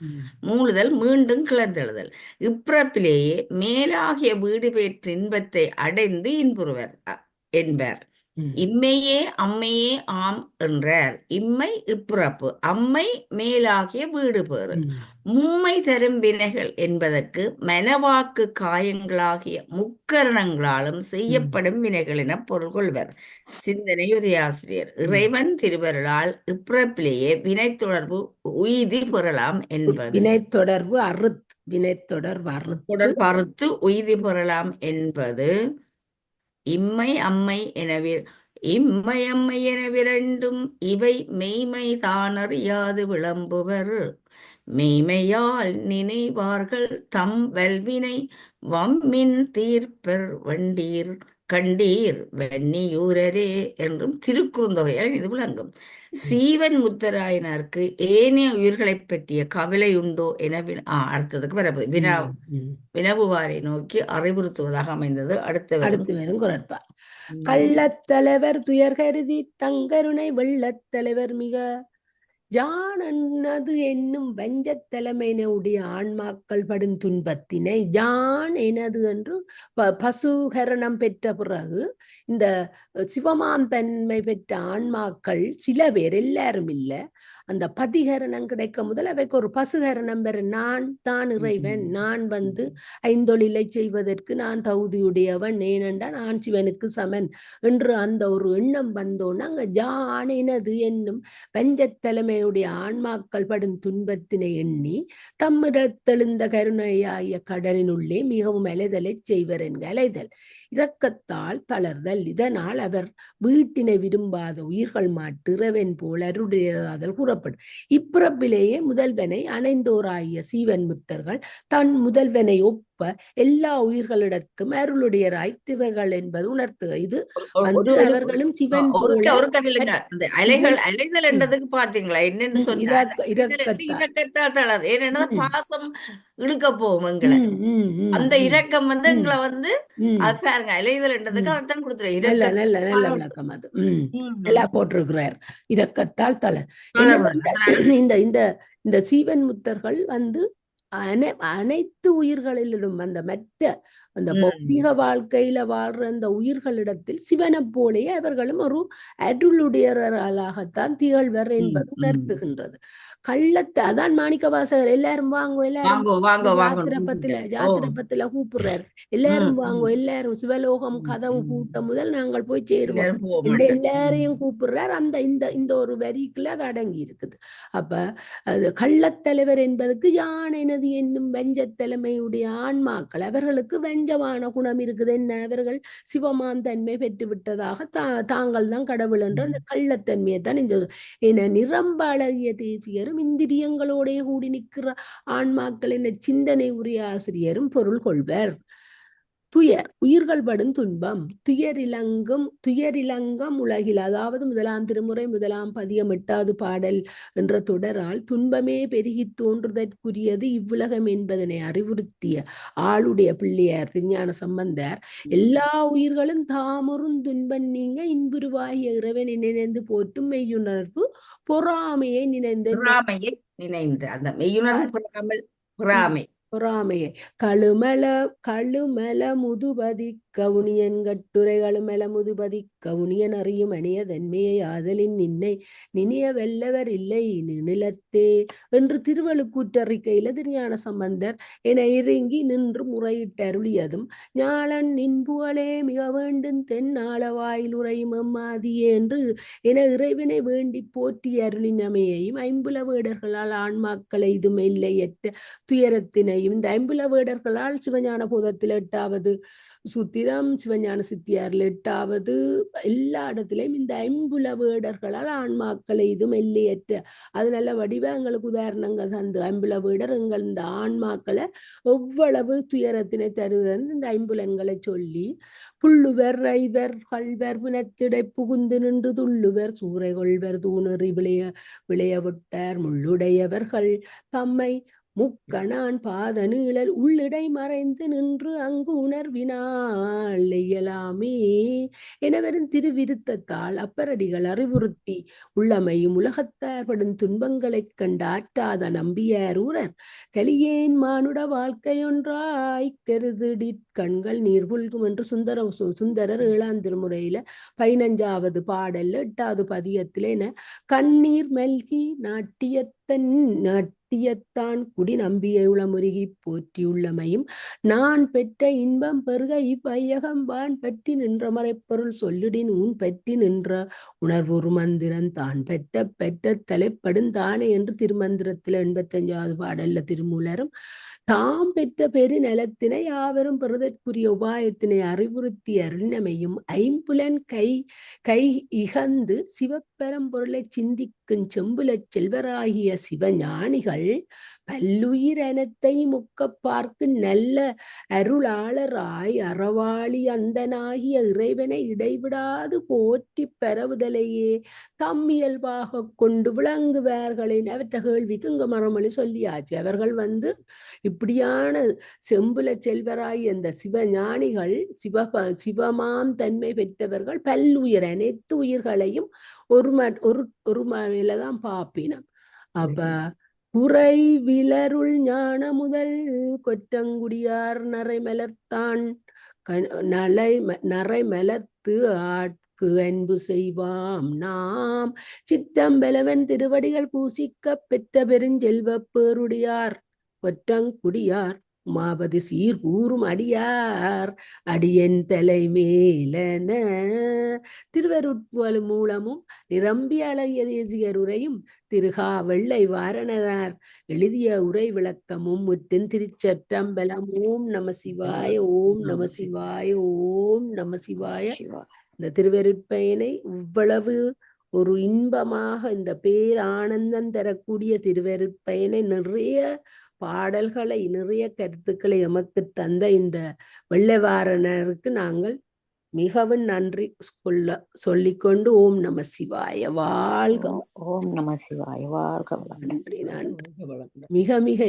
மூழுதல் மீண்டும் கிளர்ந்தெழுதல். இப்பிறப்பிலேயே மேலாகிய வீடு பெற்ற இன்பத்தை அடைந்து இன்புறுவர் என்பார். இம்மையே அம்மையே ஆம் என்றார். இம்மை இப்பிறப்பு, அம்மை மேலாகிய வீடு பேறு. மும்மை தரும் வினைகள் என்பதற்கு மனவாக்கு காயங்களாகிய முக்கரணங்களாலும் செய்யப்படும் வினைகள் என பொருள் கொள்வர். சிந்தனை உரையாசிரியர்: இறைவன் திருவருளால் இப்பிறப்பிலேயே வினை தொடர்பு உய்தி பெறலாம் என்பது. வினைத்தொடர்பு அறுத்து உய்தி பெறலாம் என்பது. இம்மை அம்மை எனவிரண்டும் இவை மெய்மை தானறியாது விளம்புவர். மெய்மையால் நினைவார்கள் தம் வல்வினை வம்மின் தீர்ப்பர் கண்டீர் வன்னியூரரே என்றும் திருக்குறுந்தொகையால் இது விளங்கும். சீவன் முத்தராயனாருக்கு ஏனைய உயிர்களை பற்றிய கவலை உண்டோ என அடுத்ததுக்கு வரப்போது வினவுவாரை நோக்கி அறிவுறுத்துவதாக அமைந்தது. அடுத்து வரும் குரட்பா: கள்ளத்தலைவர் துயர் கருதி தங்கருணை வெள்ளத்தலைவர் மிக யான் என்னது என்னும் வஞ்சத்தலைமையினுடைய ஆன்மாக்கள் படும் துன்பத்தினை யான் எனது என்று பசுகரணம் பெற்ற பிறகு இந்த சிவமாம் தன்மை பெற்ற ஆன்மாக்கள் சில பேர், எல்லாரும் இல்லை, அந்த பதிகரணம் கிடைக்க முதல் அவைக்கு ஒரு பசுகரணம் பெற, நான் தான் இறைவன், நான் வந்து ஐந்தொழிலை செய்வதற்கு நான் தகுதியுடையவன், ஏனென்றா நான் சிவனுக்கு சமன் என்று அந்த ஒரு எண்ணம் வந்தோன்னு அங்க யான் எனது என்னும் வஞ்சத்தலைமையுடைய ஆன்மாக்கள் படும் துன்பத்தினை எண்ணி தம்மிடத்தெழுந்த கருணையாய கடலினுள்ளே மிகவும் அலைதலை செய்வர் என்க. அலைதல் இரக்கத்தால் தளர்தல். இதனால் அவர் வீட்டினை விரும்பாத உயிர்கள் மாட்டு இறைவன் போல் அருடையாதல் கூறப்படும். இப்பிறப்பிலேயே முதல்வனை அணைந்தோராகிய சீவன் முத்தர்கள் தன் முதல்வனை ஒப்ப எல்லா உயிர்களிடத்தும் அருளுடையராய் திவர்கள் என்பது உணர்த்துக. இது வந்து அவர்களும் சிவன் அலைதல் என்றதுக்கு பாத்தீங்களா என்னன்னு சொன்னா இரக்கத்தால் தளர்து. ஏன்னா பாசம் இழுக்க போகும் எங்களை, அந்த இரக்கம் வந்து எங்களை வந்து அது பாருங்க, அலைதல் என்றதுக்கு அதைத்தான் கொடுத்துரு. நல்ல விளக்கம் அது. எல்லாம் போட்டிருக்கிறார். இரக்கத்தால் தளர். இந்த சீவன் முத்தர்கள் வந்து அனைத்து உயிர்களிலும் அந்த மற்ற அந்த பௌதிக வாழ்க்கையில வாழ்ற அந்த உயிர்களிடத்தில் சிவனை போலே அவர்களும் ஒரு அருளுடையவர்களாகத்தான் திகழ்வர் என்பது உணர்த்துகின்றது. கள்ளத்தை அதான் மாணிக்க வாசகர் எல்லாரும் வாங்கோ, எல்லாரும் யாத்திரப்பத்துல கூப்பிடுறாரு, எல்லாரும் வாங்கோ, எல்லாரும் சிவலோகம் கதவு பூட்ட முதல் நாங்கள் போய் சேருவோம், எல்லாரையும் கூப்பிடுறார். அந்த இந்த ஒரு வரிக்குள்ள அது அடங்கி இருக்குது. அப்ப அது கள்ளத்தலைவர் என்பதுக்கு யான் எனது என்னும் வஞ்சத்தலைமையுடைய ஆன்மாக்கள், அவர்களுக்கு வஞ்சமான குணம் இருக்குது. என்ன, அவர்கள் சிவமான் தன்மை பெற்று விட்டதாக தாங்கள் தான் கடவுள் என்ற அந்த கள்ளத்தன்மையை தான் என நிரம்ப அழகிய தேசியரும் இந்திரியங்களோட கூடி நிற்கிற ஆன்மாக்கள் என சிந்தனை உரிய ஆசிரியரும் பொருள் கொள்வர். துயர் உயிர்கள் படும் துன்பம் துயரிலங்கம் உலகில், அதாவது 1ஆம் திருமுறை 1ஆம் பதிகம் 8வது பாடல் என்ற தொடரால் துன்பமே பெருகி தோன்றுதற்குரியது இவ்வுலகம் என்பதனை அறிவுறுத்திய ஆளுடைய பிள்ளையார் திருஞான சம்பந்தர், எல்லா உயிர்களும் தாமரும் துன்பம் நீங்க இன்புருவாகிய இறைவனை நினைந்து போற்றும் மெய்யுணர்வு பொறாமையை நினைந்து அந்த மெய்யுணர்வு பொறாமையை கழுமல முதுபதி கவுனியன் கட்டுரை கழுமல முதுபதி கவுனியன் அறியும் அணிய தன்மையை ஆதலின் நினைய வெல்லவர் இல்லை நிலத்தே என்று திருவள்ளுக்கூற்றறிக்கையில திருஞான சம்பந்தர் என இறங்கி நின்று முறையிட்டு அருளியதும், ஞாழன் நின்புகளே மிக வேண்டும் தென் ஆளவாயில் உரையும் எம்மாதியே என்று என இறைவனை வேண்டி போற்றி அருளினமையையும் ஐம்புல வேடர்களால் ஆன்மாக்களை இதும் இல்லையற்ற துயரத்தினை இந்த ஐம்புல வேடர்களால் சிவஞான போதத்தில் 8வது சூத்திரம், சிவஞான சித்தியாரில் 8வது, எல்லா இடத்திலையும் இந்த ஐம்புல வேடர்களால் ஆன்மாக்களை இதுவும் எல்லையற்ற, அது நல்ல வடிவ எங்களுக்கு உதாரணங்கள் தந்து ஐம்புல வேடர் எங்கள் இந்த ஆன்மாக்களை எவ்வளவு துயரத்தினை தருகிறது இந்த ஐம்புலன்களை சொல்லி, புள்ளுவர் ஐவர் கள்வர் புனத்திடை புகுந்து நின்று துள்ளுவர் சூறை கொள்வர் தூணறி விளைய விட்டார் முள்ளுடையவர்கள் தம்மை முக்கணான் பாத நீழல் உள்ளிடை மறைந்து நின்று அங்கு உணர்வினால் இயலாமே எனவரும் திருவிருத்தத்தால் அப்பரடிகள் அறிவுறுத்தி உள்ளமையும் உலகத்தார்படும் துன்பங்களைக் கண்டு ஆற்றாத நம்பியார் ஊரர் கலியேன் மானுட வாழ்க்கையொன்றாய் கருதிடி கண்கள் நீர் புல்கும் என்று சுந்தரர் 7ஆம் திருமுறையில 15வது பாடல்ல 8வது பதியத்தில என கண்ணீர் மல்கி நாட்டியத்தான் குடி நம்பியை உளமுருகி போற்றியுள்ளமையும் நான் பெற்ற இன்பம் பெருக இவ்வையகம் வான் பற்றி நின்ற மறைப்பொருள் சொல்லிடின் உன் பற்றி நின்ற உணர்வுறு மந்திரம் தான் பெற்ற தலைப்படும் தானே என்று திருமந்திரத்தில் 85வது பாடல்ல திருமூலரும் தாம் பெற்ற பெரு நலத்தினை யாவரும் பெறுதற்குரிய உபாயத்தினை அறிவுறுத்தி அருளினமையும் ஐம்புலன் கை இகந்து சிவப்பெரும்பொருளை சிந்திக்கும் செம்புலச் செல்வராகிய சிவஞானிகள் பல்லுயிரனத்தை முக்க பார்க்கும் நல்ல அருளாளராய் அறவாளி அந்தனாகிய இறைவனை இடைவிடாது போற்றி பரவுதலையே தம்மியல்பாக கொண்டு விளங்குவார்களின் அவற்ற கேள்விக்கு இங்க மறுமொழி சொல்லியாச்சு. அவர்கள் வந்து இப்படியான செம்புல செல்வராய் அந்த சிவஞானிகள் சிவமாம் தன்மை பெற்றவர்கள் பல்லுயிர் அனைத்து உயிர்களையும் ஒரு முறையில தான் பாப்பினம். அப்ப குறை விலருள் ஞான முதல் கொற்றங்குடியார் நரை மலர்த்தான் நரை மலர்த்து ஆட்கு அன்பு செய்வாம் நாம் சிற்றம்பலவன் திருவடிகள் பூசிக்க பெற்ற பெருஞ்செல்வ பேருடையார் கொற்றங்குடியார் உமாபதி சீர் கூறும் அடியார் அடியன் தலைமேலன. திருவருட்புகழ் மூலமும் நிரம்பி அழகிய தேசிகர் உரையும் திருகா வெள்ளை வாரணனார் எழுதிய உரை விளக்கமும் முற்றின் திருச்சற்றம்பலம். ஓம் நம சிவாய, ஓம் நம சிவாய, ஓம் நம சிவாய. இந்த திருவருட்பயனை இவ்வளவு ஒரு இன்பமாக, இந்த பேரானந்தம் தரக்கூடிய திருவருட்பயனை, நிறைய பாடல்களை, நிறைய கருத்துக்களை எமக்கு தந்த இந்த வெள்ளைவாரணருக்கு நாங்கள் மிகவும் நன்றி சொல்லிக்கொண்டு ஓம் நம சிவாய வாழ்க. ஓம் நம சிவாய வாழ்க. நன்றி நன்றி. மிக மிக